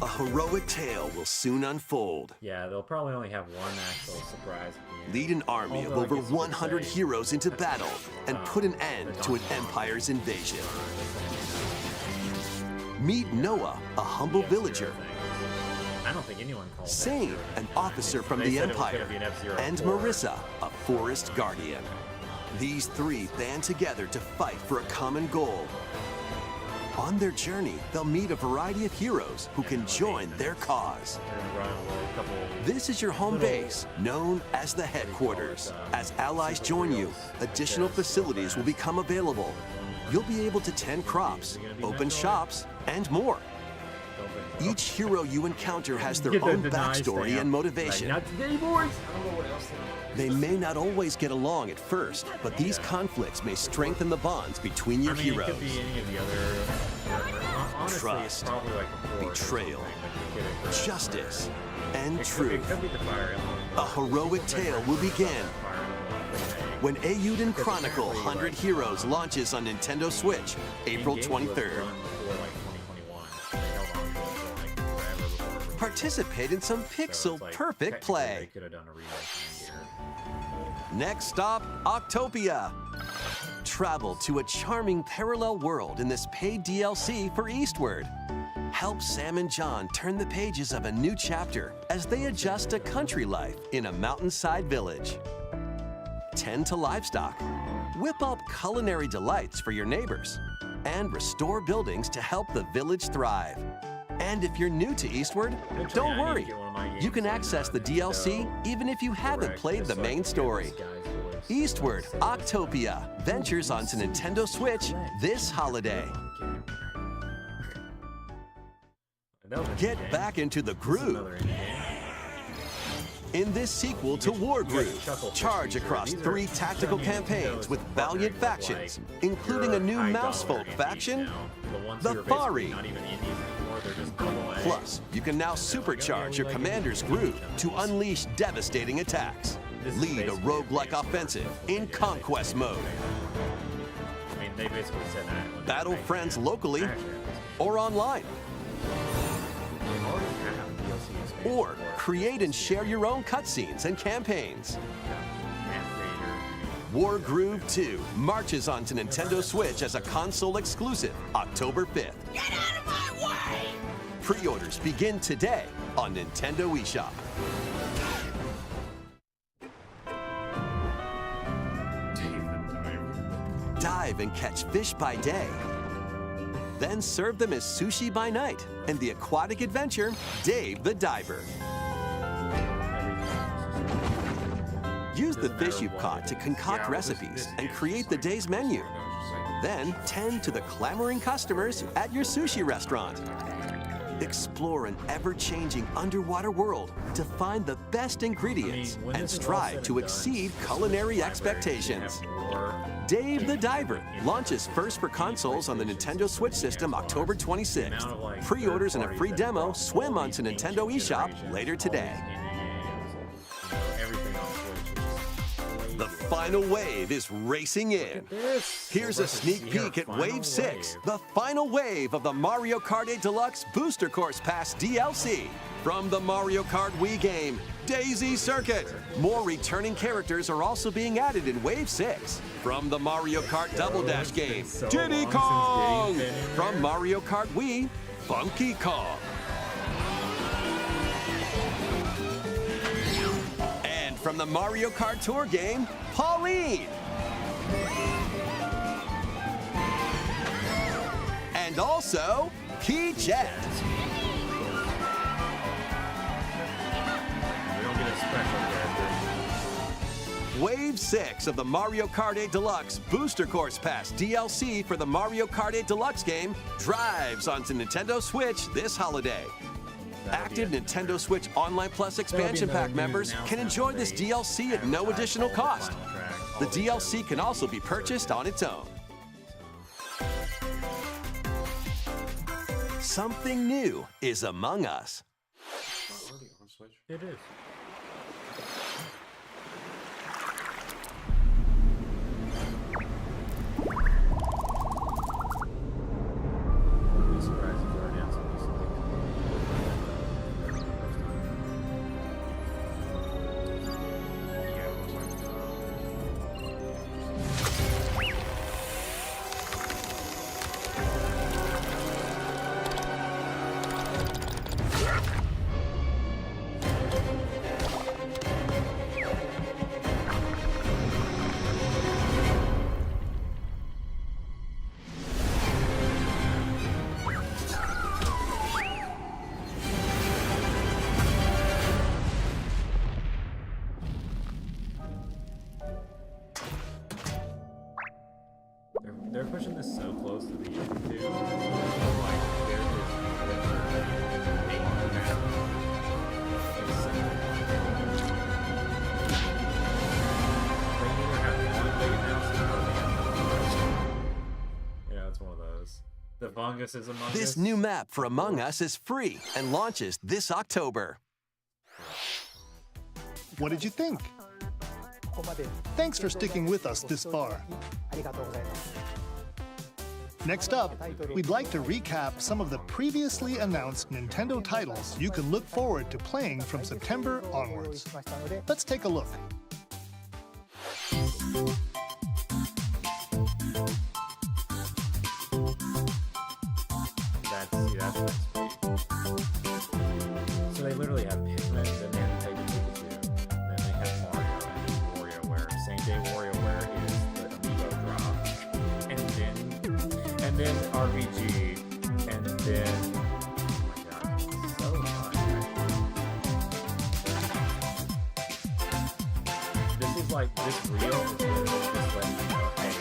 A heroic tale will soon unfold. Yeah, they'll probably only have one actual surprise at the end. Lead an army of Although I over guess you could 100 say heroes into battle and put an end to an empire's invasion. Meet Noah, a humble villager. I don't think anyone calls Sane, an officer from They the said it was Empire. gonna be an F-Zero And 4. Marissa, a forest guardian. These three band together to fight for a common goal. On their journey, they'll meet a variety of heroes who can join their cause. They're gonna run a couple. This is your home base, known as the headquarters. As allies join you, additional facilities will become available. You'll be able to tend crops, open shops, and more. Each hero you encounter has their Get the own deny backstory stamp. and motivation. Like, not today, boys. I don't know what else They may not always get along at first, but these conflicts may strengthen the bonds between your It heroes. could be any of the other. Honestly, Trust, it's probably like a forest or betrayal, something, like you get it for- justice, and It truth. could be the fire element. A heroic tale will begin Fire element. when Eiyuden Chronicle 100 Heroes launches on Nintendo Switch, April The game was 23rd. run before, like, 2021. They held on to it for, like, forever before it Participate in some So it's like, pixel-perfect technically, play. They could have done a remake in a year. Next stop, Octopia. Travel to a charming parallel world in this paid DLC for Eastward. Help Sam and John turn the pages of a new chapter as they adjust to country life in a mountainside village. Tend to livestock. Whip up culinary delights for your neighbors. And restore buildings to help the village thrive. And if you're new to Eastward, don't worry. You can access the DLC even if you haven't played the main story. Eastward Octopia ventures onto Nintendo Switch this holiday. Get back into the groove. In this sequel to War Groove, charge across 3 tactical campaigns with valiant factions, including a new Mousefolk faction, the Fari. Plus, you can now supercharge your commander's groove to unleash devastating attacks. Lead a roguelike offensive in Conquest mode. I mean, they basically said that. when they Battle made friends it. locally or online. They already have DLC expansion Or for it. create and share your own cutscenes and campaigns. Map Creator. War Groove 2 marches onto Nintendo Switch as a console exclusive October 5th. Get out of my way! Pre-orders begin today on Nintendo eShop. Dive and catch fish by day. Then serve them as sushi by night in the aquatic adventure Dave the Diver. Use the fish you've caught to concoct recipes and create the day's menu. Then tend to the clamoring customers at your sushi restaurant. Explore an ever-changing underwater world to find the best ingredients when and this is all strive said to and done, exceed it's culinary library, expectations. you have war, Dave the Diver launches first for consoles on the Nintendo Switch system October 26th. Pre-orders and a free demo swim onto Nintendo eShop later today. Everything on Switch is just The final wave is racing in. this. Here's a sneak peek at Wave 6, the final wave of the Mario Kart 8 Deluxe Booster Course Pass DLC. From the Mario Kart Wii game, Daisy Circuit. More returning characters are also being added in Wave 6. From the Mario Kart Double Dash game, Diddy Kong. From Mario Kart Wii, Funky Kong. And from the Mario Kart Tour game, Pauline. And also, Key Jet. We don't get a special character. Wave 6 of the Mario Kart 8 Deluxe Booster Course Pass DLC for the Mario Kart 8 Deluxe game drives onto Nintendo Switch this holiday. Active Nintendo Switch Online Plus expansion pack members can enjoy this DLC at no additional cost. The DLC can also be purchased on its own. Something new is among us. It's not already on Switch. It is. Wouldn't be surprised if it's already on Switch. Yeah, it looks like They're pushing this so close to the end, too. Like, there is eight now. They either have one big announcement or they have no. Yeah, it's one of those. The fungus is among us. This new map for Among Us is free and launches this October. What did you think? Thanks for sticking with us this far. Next up, we'd like to recap some of the previously announced Nintendo titles you can look forward to playing from September onwards. Let's take a look. That's sweet. So they literally have Pikmin, then they have Peggy Pikachu, and then they have Mario and WarioWare. Same day WarioWare is the Amiibo drop, and then RPG, and then oh my god, so much. This is like this reel is literally just letting you know, hey,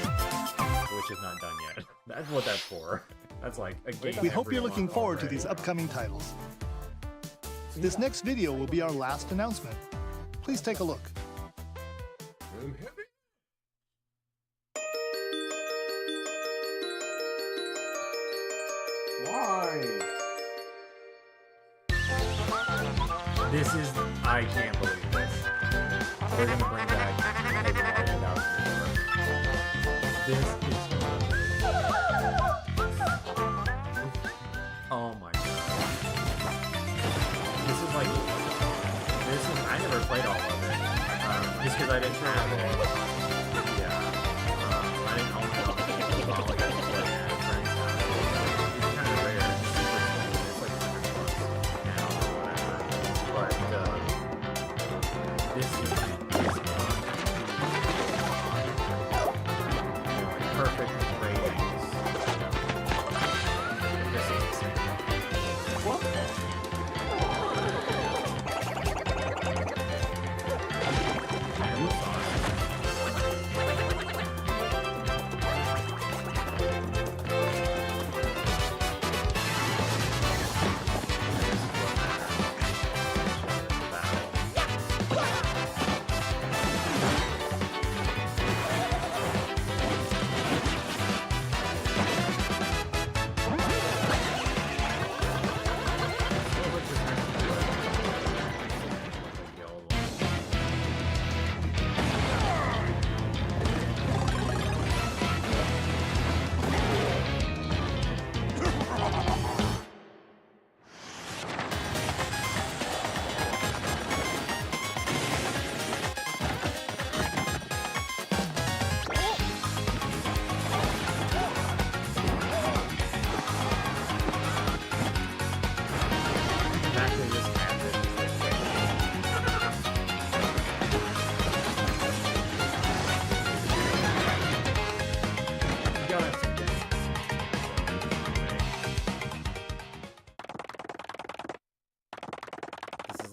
Switch is not done yet. That's what that's for. That's like a game. We hope you're everyone looking forward to already. these upcoming titles. This next video will be our last announcement. Please take a look. I'm heavy. Why? This is, I can't believe this. They're gonna bring back Paper Mario Bowser. This is, oh my god. This is like, I never played all of it. Just because I didn't have it. Yeah. I didn't own it all. Well, like, I didn't play it at a friend's house. It's kind of rare. It's like $100 now or whatever. But, this is perfect ratings. This is insane. What?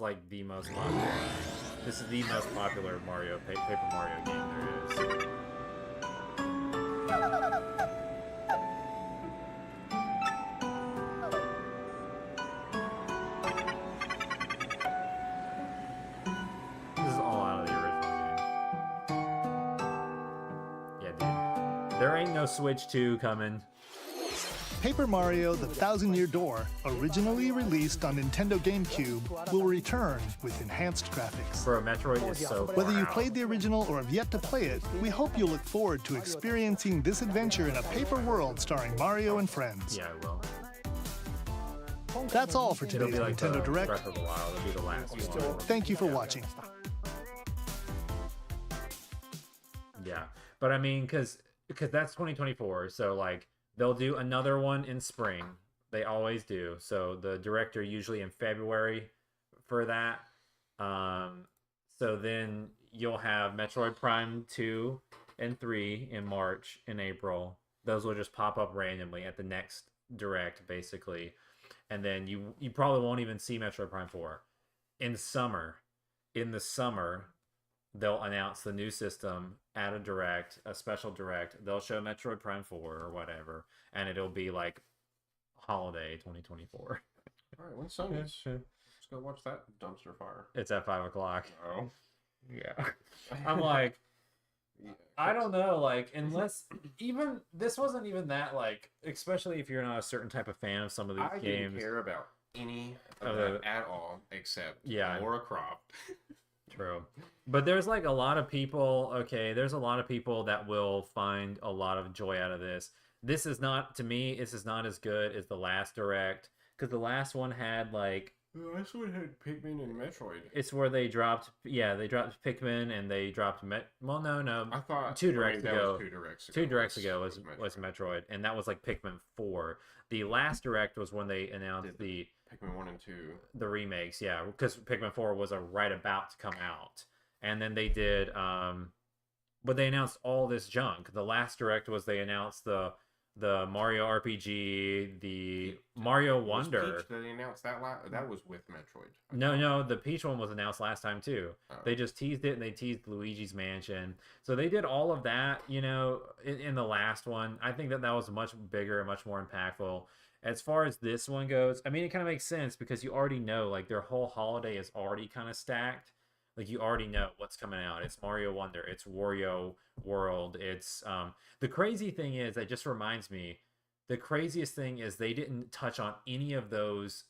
Like the most popular. This is the most popular Mario Paper Mario game there is. This is all out of the original game. Yeah, dude. There ain't no Switch 2 coming. Paper Mario: The Thousand-Year Door, originally released on Nintendo GameCube, will return with enhanced graphics. Bro, Metroid is so far Whether you out. played the original or have yet to play it, we hope you'll look forward to experiencing this adventure in a paper world starring Mario and friends. Yeah, I will. That's all for It'll today's be like Nintendo the Direct. Breath of the Wild. It'll be the last one. Thank you for watching. Yeah, but I mean, because that's 2024, so like they'll do another one in spring. They always do. So the director usually in February for that. So then you'll have Metroid Prime 2 and 3 in March and April. Those will just pop up randomly at the next direct, basically. And then you probably won't even see Metroid Prime 4. In the summer, they'll announce the new system at a direct, a special direct. They'll show Metroid Prime 4 or whatever, and it'll be like holiday 2024. All right, when's Sony's? Let's go watch that dumpster fire. It's at 5 o'clock. Oh. Yeah. I'm like, Yeah. I don't know, like, unless even this wasn't even that, like, especially if you're not a certain type of fan of some of these I games. didn't care about any of Of that the- at all, except Yeah. Laura Croft. True. But there's like a lot of people, there's a lot of people that will find a lot of joy out of this. This is not, to me, this is not as good as the last direct, because the last one had like, The last one had Pikmin and Metroid. it's where they dropped Pikmin and they dropped no, I thought two directs that ago. was 2 directs ago. 2 directs ago was Metroid. Metroid, and that was like Pikmin 4. The last direct was when they announced the Pikmin 1 and 2. the remakes, yeah, because Pikmin 4 was right about to come out. And then they did but they announced all this junk. The last direct was they announced the Mario RPG, the Mario Was Wonder. Peach that they announced that that was with Metroid. No, the Peach one was announced last time too. Oh. They just teased it and they teased Luigi's Mansion. So they did all of that, in the last one. I think that was much bigger and much more impactful. As far as this one goes, I mean, it kind of makes sense because you already know, like, their whole holiday is already kind of stacked. Like, you already know what's coming out. It's Mario Wonder. It's Wario World. It's the crazy thing is, that just reminds me, the craziest thing is they didn't touch on any of those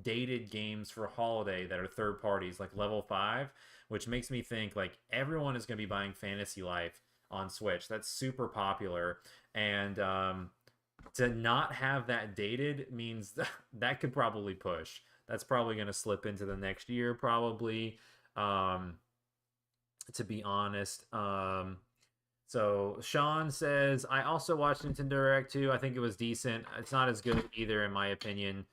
dated games for holiday that are third parties, like Level 5, which makes me think, like, everyone is going to be buying Fantasy Life on Switch. That's super popular. And to not have that dated means that could probably push. That's probably going to slip into the next year, probably. To be honest. So Sean says, I also watched Nintendo Direct too. I think it was decent. It's not as good either, in my opinion.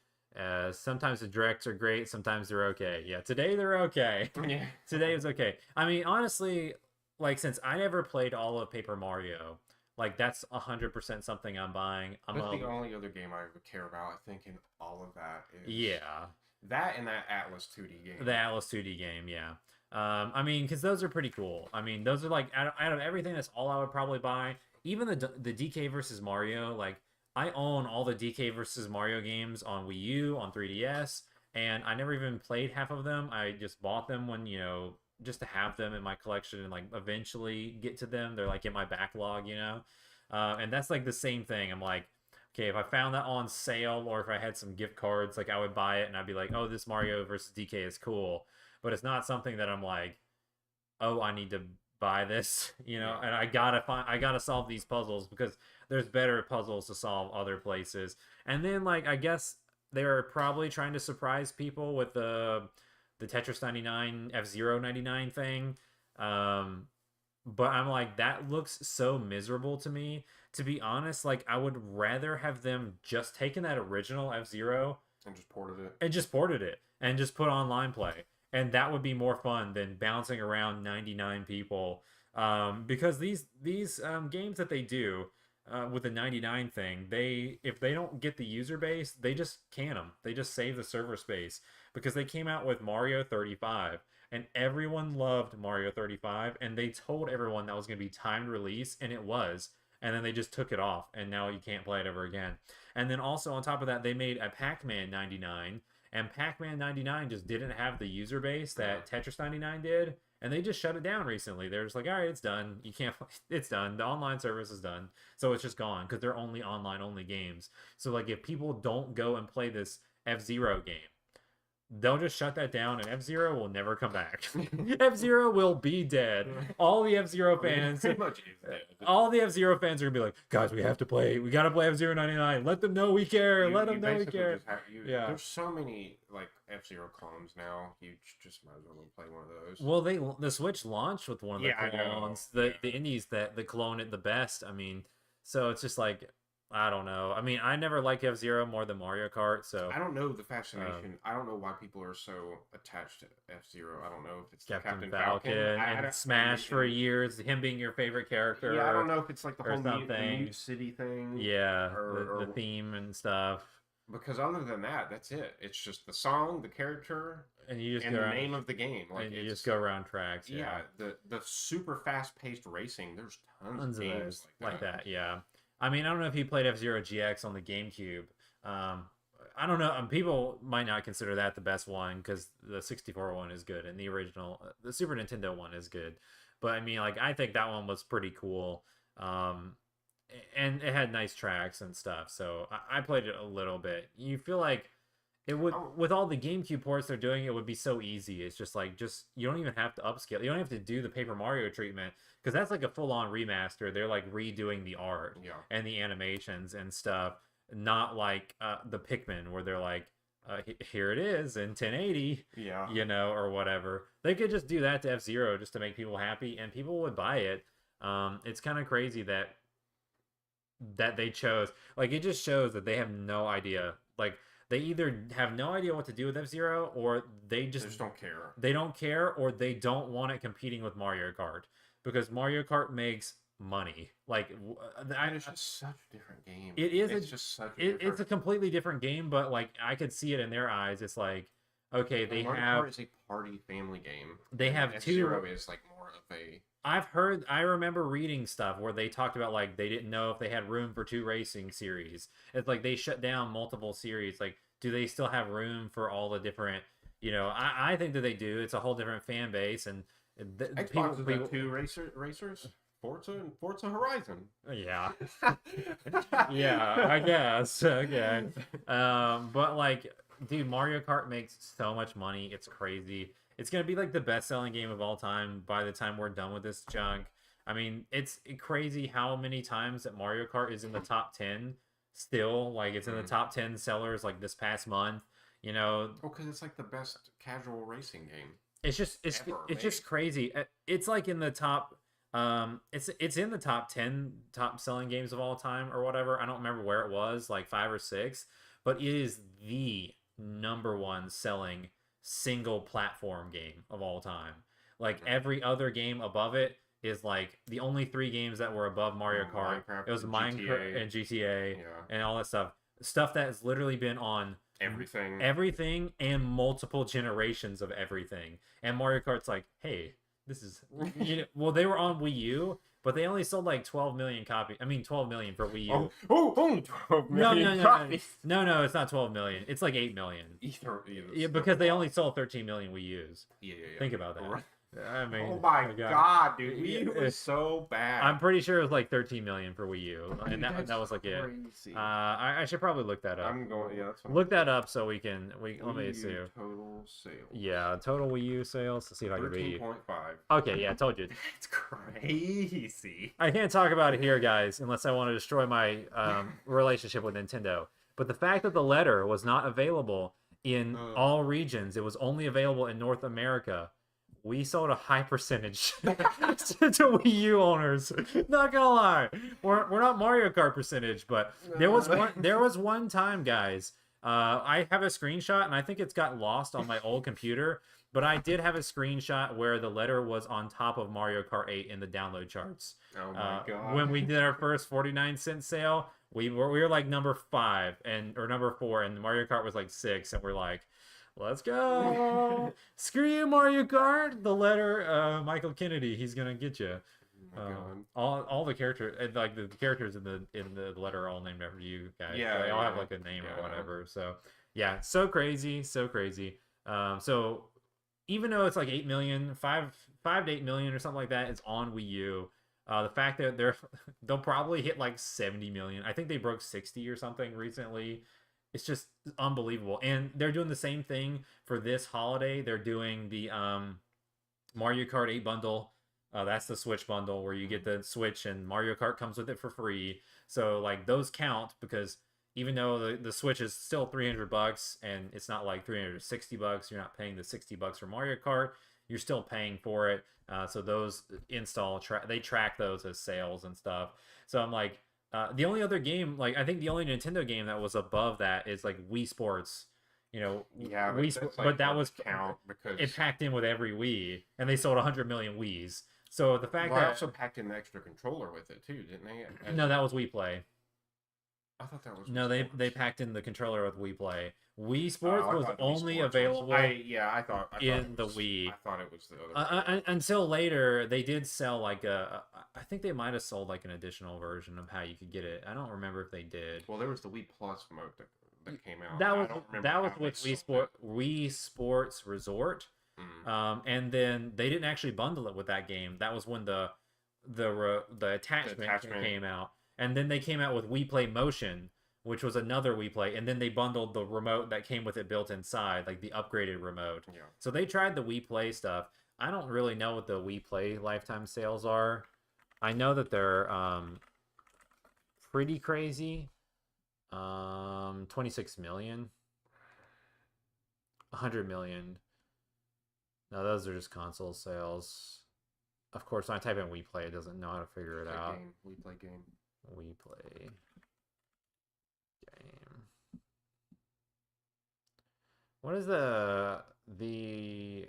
Sometimes the directs are great, sometimes they're okay. Yeah, today they're okay. Yeah. Today was okay. I mean, honestly, like, since I never played all of Paper Mario, like, that's 100% something I'm buying. That's the only other game I would care about, I think, in all of that is... Yeah. That and that Atlas 2D game. The Atlas 2D game, yeah. I mean, because those are pretty cool. I mean, those are like, out of everything, that's all I would probably buy. Even the DK versus Mario, like, I own all the DK versus Mario games on Wii U, on 3DS, and I never even played half of them. I just bought them when, just to have them in my collection and, like, eventually get to them. They're, like, in my backlog, and that's, like, the same thing. I'm like, okay, if I found that on sale or if I had some gift cards, like, I would buy it and I'd be like, oh, this Mario versus DK is cool. But it's not something that I'm like, oh, I need to buy this, and I gotta solve these puzzles because there's better puzzles to solve other places. And then, like, I guess they're probably trying to surprise people with the Tetris 99 F-Zero 99 thing. But I'm like, that looks so miserable to me. To be honest, like, I would rather have them just taken that original F-Zero and just ported it and just put online play. And that would be more fun than bouncing around 99 people. Because these games that they do with the 99 thing, if they don't get the user base, they just can them. They just save the server space. Because they came out with Mario 35. And everyone loved Mario 35. And they told everyone that was going to be timed release. And it was. And then they just took it off. And now you can't play it ever again. And then also on top of that, they made a Pac-Man 99. and Pac-Man 99 just didn't have the user base that Tetris 99 did, and they just shut it down recently. They're just like, all right, it's done. You can't. It's done. The online service is done, so it's just gone because they're only online only games. So like, if people don't go and play this F-Zero game, they'll just shut that down, and F-Zero will never come back. F-Zero will be dead. All the F-Zero fans, all the F-Zero fans are gonna be like, guys, we have to play. We gotta play F-Zero 99. Let them know we care. Let them know we care. Yeah. There's so many like F-Zero clones now. You just might as well play one of those. Well, the Switch launched with one of the clones. The indies that clone it the best. I mean, so it's just like, I don't know. I mean, I never liked F-Zero more than Mario Kart, so... I don't know the fascination. I don't know why people are so attached to F-Zero. I don't know if it's Captain Falcon and Smash for years, him being your favorite character. Yeah, I don't know if it's like the whole Mute City thing. Yeah, or the theme and stuff. Because other than that, that's it. It's just the song, the character, and you just the name of the game. Like, and you just go around tracks. Yeah, the super fast-paced racing, there's tons of games like that. Yeah. I mean, I don't know if you played F-Zero GX on the GameCube. I don't know. People might not consider that the best one because the 64 one is good and the original, the Super Nintendo one is good. But I mean, like, I think that one was pretty cool. And it had nice tracks and stuff. So I played it a little bit. You feel like it would, with all the GameCube ports they're doing, it would be so easy. It's just like, you don't even have to upscale. You don't have to do the Paper Mario treatment because that's like a full-on remaster. They're like redoing the art and the animations and stuff. Not like the Pikmin where they're like, here it is in 1080, you know, or whatever. They could just do that to F-Zero just to make people happy, and people would buy it. It's kind of crazy that they chose. Like, it just shows that they have no idea. Like, they either have no idea what to do with F-Zero, or they just don't care. They don't care, or they don't want it competing with Mario Kart. Because Mario Kart makes money. Like, it's just such a different game. It is. It's just such it's a completely different game, but like, I could see it in their eyes. It's like, okay, Mario Kart is a party family game. They have F-Zero is like more of a... I remember reading stuff where they talked about, like, they didn't know if they had room for 2 racing series. It's like they shut down multiple series. Like, do they still have room for all the different, you know, I think that they do. It's a whole different fan base, and Xbox has got 2 racers, Forza and Forza Horizon. Yeah. Yeah, I guess. Okay. But like, dude, Mario Kart makes so much money. It's crazy. It's going to be like the best-selling game of all time by the time we're done with this junk. I mean, it's crazy how many times that Mario Kart is in the top 10 still. Like, it's in the top 10 sellers like this past month, you know. Oh, because it's like the best casual racing game. It's just crazy. It's like in the top it's in the top 10 top selling games of all time or whatever. I don't remember where it was, like 5 or 6, but it is the #1 selling single platform game of all time. Like, every other game above it is like the only 3 games that were above Mario Kart. It was Minecraft and GTA and all that stuff. Stuff that has literally been on everything and multiple generations of everything. And Mario Kart's like, hey, this is, you know, well, they were on Wii U, but they only sold like 12 million copies. I mean, 12 million for Wii U. Oh, 12 million copies. No, it's not 12 million. It's like 8 million. Yeah, because they only sold 13 million Wii U's. Yeah. Think about that. I mean, oh my god, dude, Wii U was so bad. I'm pretty sure it was like 13 million for Wii U, and that was like it. I should probably look that up. That's fine. Look that up so we let me see. Total sales. Yeah, total Wii U sales. Let's see if I can read. 13.5. Okay, yeah, I told you. It's crazy. I can't talk about it here, guys, unless I want to destroy my relationship with Nintendo. But the fact that the letter was not available in all regions, it was only available in North America. We sold a high percentage to Wii U owners. Not gonna lie, we're not Mario Kart percentage, but there was one time, guys. I have a screenshot, and I think it's got lost on my old computer. But I did have a screenshot where the letter was on top of Mario Kart 8 in the download charts. Oh my god! When we did our first 49-cent sale, we were like number 5 or number 4, and Mario Kart was like 6, and we're like, let's go. Screw you, Mario Kart. The letter, Michael Kennedy, he's gonna get you. All the characters, like the characters in the letter are all named after you guys. Yeah, they all have like a name or whatever. So Yeah, so crazy, so crazy. So even though it's like 8 million, 5 to 8 million or something like that, it's on Wii U. The fact that they'll probably hit like 70 million. I think they broke 60 or something recently. It's just unbelievable. And they're doing the same thing for this holiday. They're doing the Mario Kart 8 bundle. That's the Switch bundle where you get the Switch and Mario Kart comes with it for free. So like those count because even though the Switch is still $300 and it's not like $360, you're not paying the $60 for Mario Kart. You're still paying for it. So those they track those as sales and stuff. So I'm like, the only other game, like I think the only Nintendo game that was above that is like Wii Sports. You know, Yeah, but that was count because it packed in with every Wii, and they sold 100 million Wiis. So the fact they that also packed in the extra controller with it too, didn't they? no, that was Wii Play. I thought that was no. Wii They packed in the controller with Wii Play. Wii Oh, Sports I was thought Wii only Sports available. I thought in it the was, Wii. I thought it was the other. Until later, they did sell like I think they might have sold like an additional version of how you could get it. I don't remember if they did. Well, there was the Wii Plus mode that came out. That was with Wii Sports Resort. And then they didn't actually bundle it with that game. That was when the attachment came out, and then they came out with Wii Play Motion, which was another Wii Play, and then they bundled the remote that came with it built inside, like the upgraded remote. Yeah. So they tried the Wii Play stuff. I don't really know what the Wii Play lifetime sales are. I know that they're pretty crazy. 26 million. 100 million. No, those are just console sales. Of course, when I type in Wii Play, it doesn't know how to figure it out. Wii Play game. Wii Play game. What is the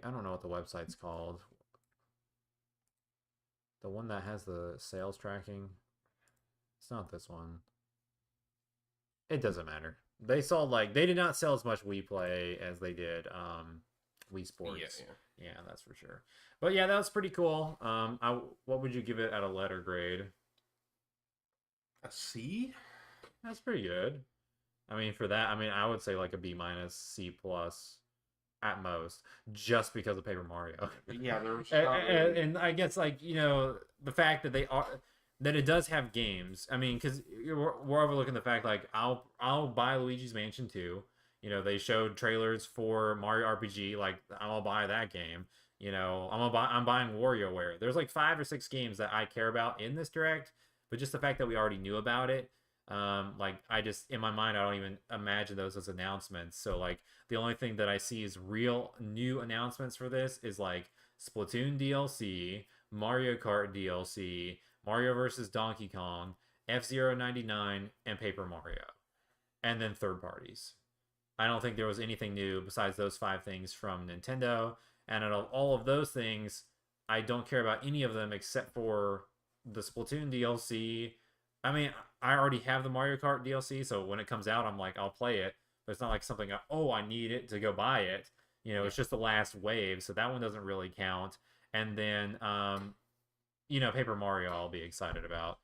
I don't know what the website's called. The one that has the sales tracking. It's not this one. It doesn't matter. They sold they did not sell as much Wii Play as they did Wii Sports. Yeah, that's for sure. But yeah, that was pretty cool. What would you give it at a letter grade? A C? That's pretty good. I mean, for that, I would say like a B minus, C plus at most, just because of Paper Mario. Yeah, there's and I guess the fact that that it does have games. I mean, because we're overlooking the fact I'll buy Luigi's Mansion 2. They showed trailers for Mario RPG. I'll buy that game. I'm buying WarioWare. There's 5 or 6 games that I care about in this direct, but just the fact that we already knew about it, I just in my mind I don't even imagine those as announcements. So the only thing that I see is real new announcements for this is Splatoon DLC, Mario Kart DLC, Mario vs. Donkey Kong, F-Zero 99, and Paper Mario, and then third parties. I don't think there was anything new besides those 5 things from Nintendo. And out of all of those things, I don't care about any of them except for the Splatoon DLC. I mean, I already have the Mario Kart DLC, so when it comes out, I'm I'll play it. But it's not something, I need it to go buy it. It's just the last wave, so that one doesn't really count. And then, Paper Mario I'll be excited about.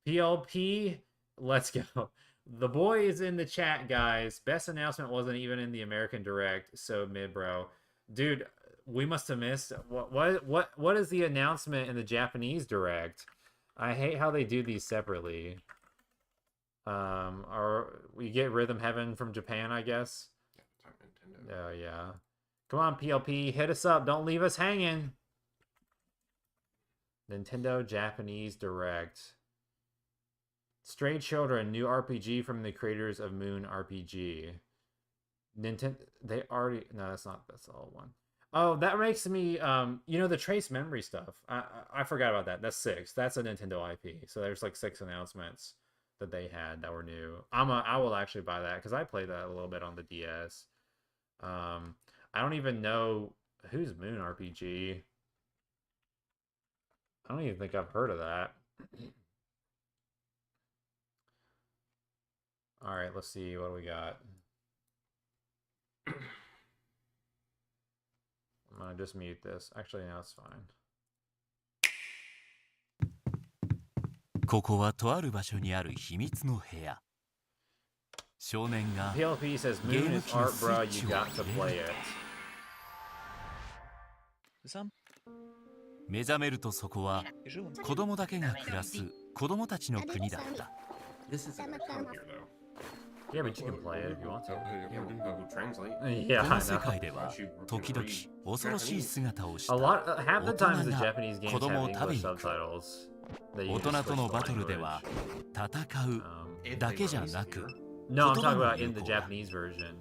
PLP, let's go. The boy is in the chat, guys. Best announcement wasn't even in the American Direct, so mid, bro. Dude, we must have missed what is the announcement in the Japanese Direct? I hate how they do these separately. Or we get Rhythm Heaven from Japan, I guess. Nintendo. Oh yeah. Come on, PLP, hit us up. Don't leave us hanging. Nintendo Japanese Direct. Stray Children, new RPG from the creators of Moon RPG. Nintendo, they already, no, that's the old one. Oh, that makes me, the Trace Memory stuff. I forgot about that. That's 6. That's a Nintendo IP. So there's 6 announcements that they had that were new. I will actually buy that because I played that a little bit on the DS. I don't even know who's Moon RPG. I don't even think I've heard of that. All right, let's see what do we got. I'm gonna just mute this. Actually, no, it's fine. ここはとある場所にある秘密の部屋。少年が PLP says ゲー Moon ム is 機の art, スイ bro. ッ You チを got 入 to れ play る it. 目覚めるとそこは子供だけが暮らす子供たちの国だった。 This isn't a fun here though. Yeah, but you can play it if you want to. Yeah, we can Google Translate. Yeah, こ I の世 know. 界では時々恐ろしい姿をし A た lot, half the 大 times 人 the が Japanese 子 games 供 have を食べ English に行く。 subtitles. That you 大 can 人 just と switch の the バトルでは language. 戦うだけじゃなく No, I'm 言葉 talking も about 有 in the 効だ。 Japanese version.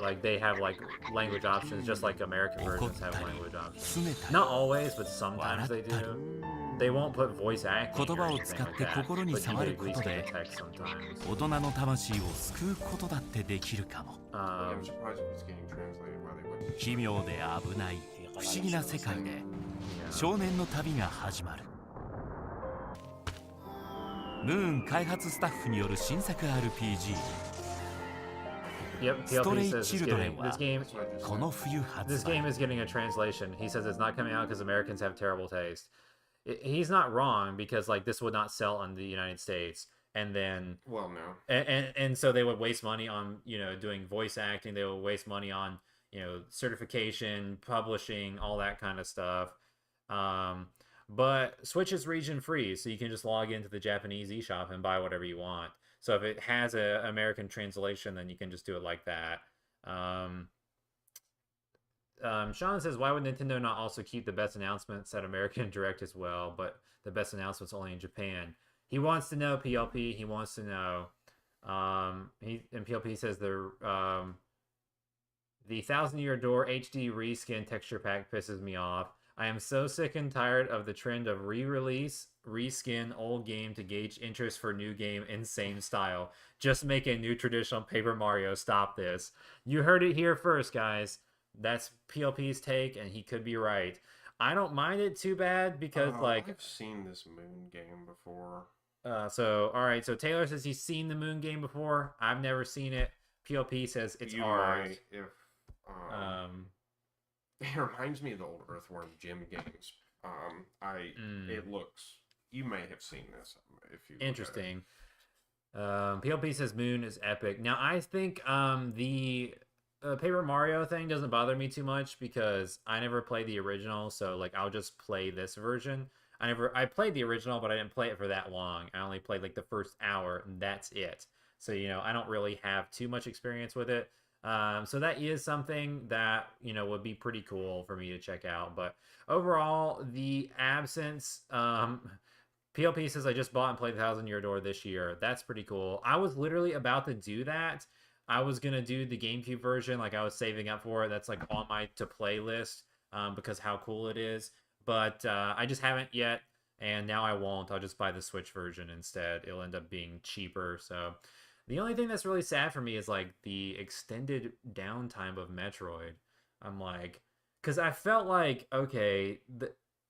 Like they have like language options, just like American 怒っ versions have たり language options. 拗ねたり Not always, but sometimes they 笑ったり do. They won't put voice acting 言 or 葉を anything 使っ like て that, 心に but you 触 could る at こ least と get で the text sometimes. 大人の魂を救うことだってできるかも。 Yeah, I'm surprised if it's getting translated why they wouldn't. 奇妙で危ない不思議な世界で少年の旅が始まる。ムーン開発スタッフによる新作 RPG Yep, ストレ PLP イ says チ it's ルドレン getting は this game. この冬発 This 売。 game is getting a translation. He says it's not coming out because Americans have terrible taste. He's not wrong because like this would not sell in the United States, and then Well, no. and so they would waste money on doing voice acting. They would waste money on certification, publishing, all that kind of stuff. But Switch is region free, so you can just log into the Japanese eShop and buy whatever you want. So if it has a American translation, then you can just do it like that. Sean says, why would Nintendo not also keep the best announcements at American Direct as well, but the best announcements only in Japan? He wants to know, PLP. He wants to know. And PLP says the 1,000-Year Door HD reskin texture pack pisses me off. I am so sick and tired of the trend of re-release, reskin old game to gauge interest for new game in same style. Just make a new traditional Paper Mario. Stop this. You heard it here first, guys. That's PLP's take, and he could be right. I don't mind it too bad because, like... I've seen this Moon game before. All right, so Taylor says he's seen the Moon game before. I've never seen it. PLP says it's art. Might if... It reminds me of the old Earthworm Jim games. It looks... You may have seen this if you... Interesting. PLP says Moon is epic. Now, I think the Paper Mario thing doesn't bother me too much because I never played the original, so like I'll just play this version. I played the original, but I didn't play it for that long. I only played like the first hour, and that's it. So, I don't really have too much experience with it. So that is something that, would be pretty cool for me to check out. But overall, the absence... PLP says, I just bought and played the 1,000-Year Door this year. That's pretty cool. I was literally about to do that. I was going to do the GameCube version. Like, I was saving up for it. That's, like, on my to-play list because how cool it is. But I just haven't yet, and now I won't. I'll just buy the Switch version instead. It'll end up being cheaper. So the only thing that's really sad for me is, like, the extended downtime of Metroid. I'm like... Because I felt like, okay...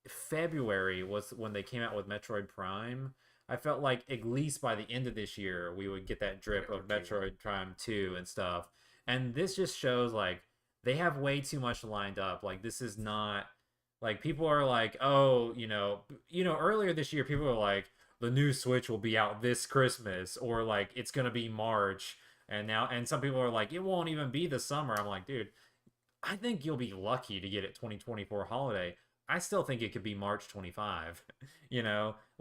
February was when they came out with Metroid Prime. I felt like at least by the end of this year we would get that drip of Metroid Prime 2 and stuff. And this just shows like they have way too much lined up. Like this is not like people are like, oh, earlier this year people were like the new Switch will be out this Christmas or like it's gonna be March. And some people are like it won't even be the summer. I'm like, dude, I think you'll be lucky to get it 2024 holiday. I still think it could be March 25.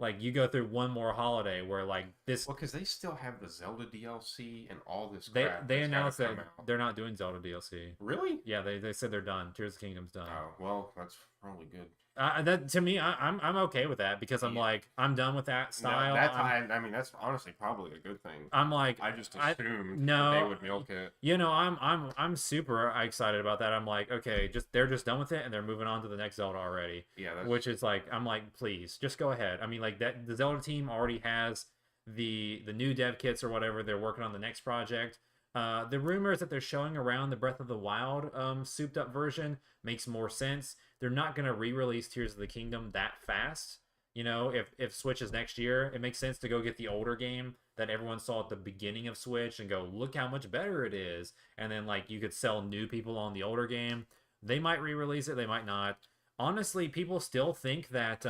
Like you go through one more holiday where like this. Well, because they still have the Zelda DLC and all this crap. They announced that they're not doing Zelda DLC. Really? Yeah, they said they're done. Tears of the Kingdom's done. Oh well, that's probably good. That to me, I'm okay with that because I'm like I'm done with that style. No, I mean that's honestly probably a good thing. I'm like I just assumed no, they would milk it. I'm super excited about that. I'm like okay, they're just done with it and they're moving on to the next Zelda already. Yeah, which is like I'm like please just go ahead. I mean like that the Zelda team already has the new dev kits or whatever. They're working on the next project. The rumors that they're showing around the Breath of the Wild souped up version makes more sense. They're not going to re-release Tears of the Kingdom that fast. If Switch is next year, it makes sense to go get the older game that everyone saw at the beginning of Switch and go, look how much better it is. And then like you could sell new people on the older game. They might re-release it, they might not. Honestly, people still think that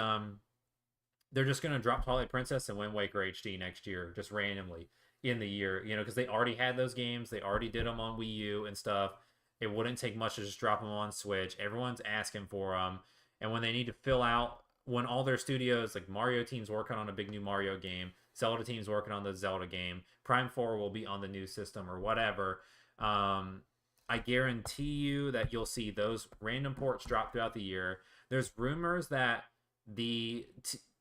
they're just going to drop Twilight Princess and Wind Waker HD next year, just randomly. in the year, you know, because they already had those games, they already did them on Wii U and stuff. It wouldn't take much to just drop them on Switch. Everyone's asking for them, and when they need to fill out, when all their studios, like Mario team's working on a big new Mario game, Zelda team's working on the Zelda game, Prime 4 will be on the new system or whatever. I guarantee you that you'll see those random ports drop throughout the year. There's rumors that the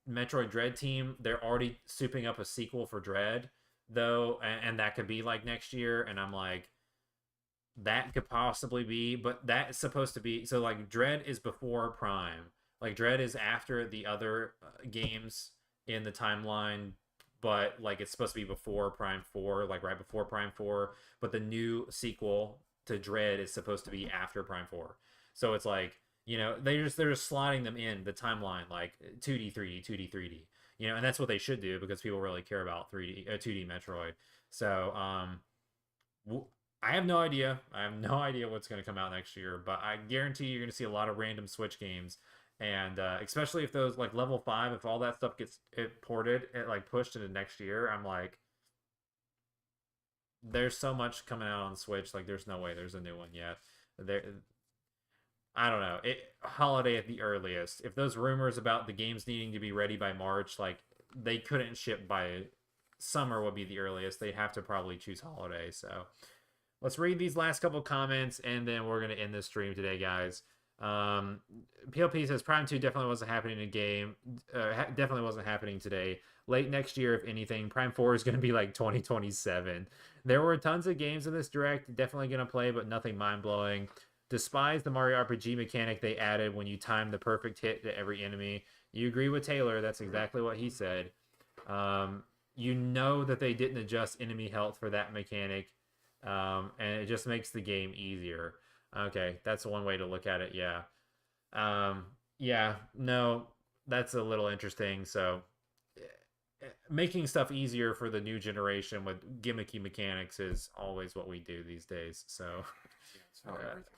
Metroid Dread team, they're already souping up a sequel for Dread, though, and that could be like next year. And I'm like, that could possibly be, but that's supposed to be, so like Dread is before Prime. Like Dread is after the other games in the timeline, but like it's supposed to be before Prime 4, like right before Prime 4, but the new sequel to Dread is supposed to be after Prime 4. So it's like, you know, they're just slotting them in the timeline, like 2D, 3D, 2D, 3D. You know, and that's what they should do because people really care about 2D Metroid. So, I have no idea. I have no idea what's going to come out next year, but I guarantee you're going to see a lot of random Switch games, and especially if those like level 5, if all that stuff gets ported, like pushed into next year, I'm like, there's so much coming out on Switch. Like, there's no way there's a new one yet. There, I don't know. Holiday at the earliest. If those rumors about the games needing to be ready by March, like they couldn't ship by summer would be the earliest. They'd have to probably choose holiday. So let's read these last couple comments, and then we're going to end this stream today, guys. PLP says Prime 2 definitely wasn't happening in game. Definitely wasn't happening today. Late next year, if anything. Prime 4 is going to be like 2027. There were tons of games in this direct. Definitely going to play, but nothing mind-blowing. Despise the Mario RPG mechanic they added when you time the perfect hit to every enemy. You agree with Taylor. That's exactly what he said. You know that they didn't adjust enemy health for that mechanic. And it just makes the game easier. Okay, that's one way to look at it, yeah. Yeah, no, that's a little interesting. So, making stuff easier for the new generation with gimmicky mechanics is always what we do these days. So,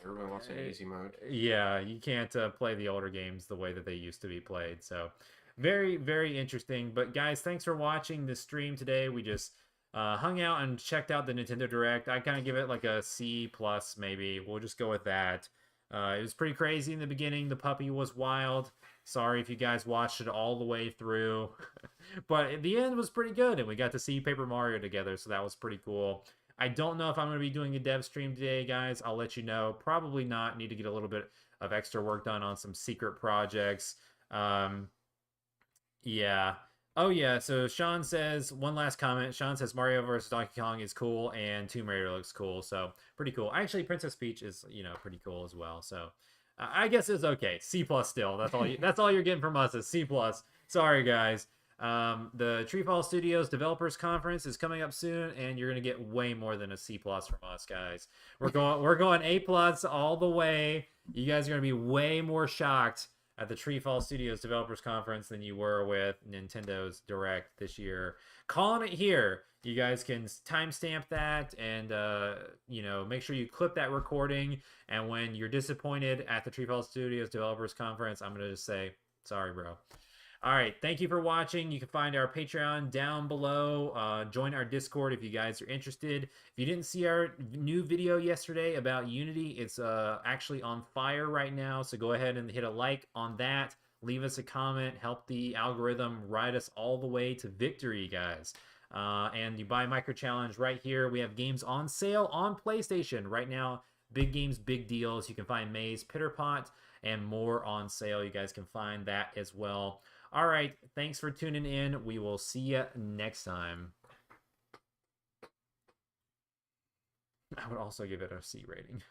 everyone wants an easy mode. Yeah, you can't play the older games the way that they used to be played. So, very, very interesting. But guys, thanks for watching the stream today. We just hung out and checked out the Nintendo Direct. I kind of give it like a C plus, maybe. We'll just go with that. It was pretty crazy in the beginning. The puppy was wild. Sorry if you guys watched it all the way through. But at the end was pretty good, and we got to see Paper Mario together, so that was pretty cool. I don't know if I'm going to be doing a dev stream today, guys. I'll let you know. Probably not. Need to get a little bit of extra work done on some secret projects. Yeah. Oh, yeah. So Sean says, one last comment. Sean says Mario vs. Donkey Kong is cool, and Tomb Raider looks cool. So pretty cool. Actually, Princess Peach is, you know, pretty cool as well. So I guess it's okay. C plus still. That's all. That's all you're getting from us is C plus. Sorry, guys. The TreeFall Studios Developers Conference is coming up soon, and you're gonna get way more than a C plus from us, guys. We're going A plus all the way. You guys are gonna be way more shocked at the TreeFall Studios Developers Conference than you were with Nintendo's Direct this year. Calling it here. You guys can timestamp that, and you know, make sure you clip that recording. And when you're disappointed at the TreeFall Studios Developers Conference, I'm gonna just say, sorry, bro. All right, thank you for watching. You can find our Patreon down below. Join our Discord if you guys are interested. If you didn't see our new video yesterday about Unity, it's actually on fire right now, so go ahead and hit a like on that. Leave us a comment. Help the algorithm ride us all the way to victory, guys. And you buy Micro Challenge right here. We have games on sale on PlayStation right now. Big games, big deals. You can find Maze, Pitter Pot, and more on sale. You guys can find that as well. All right, thanks for tuning in. We will see you next time. I would also give it a C rating.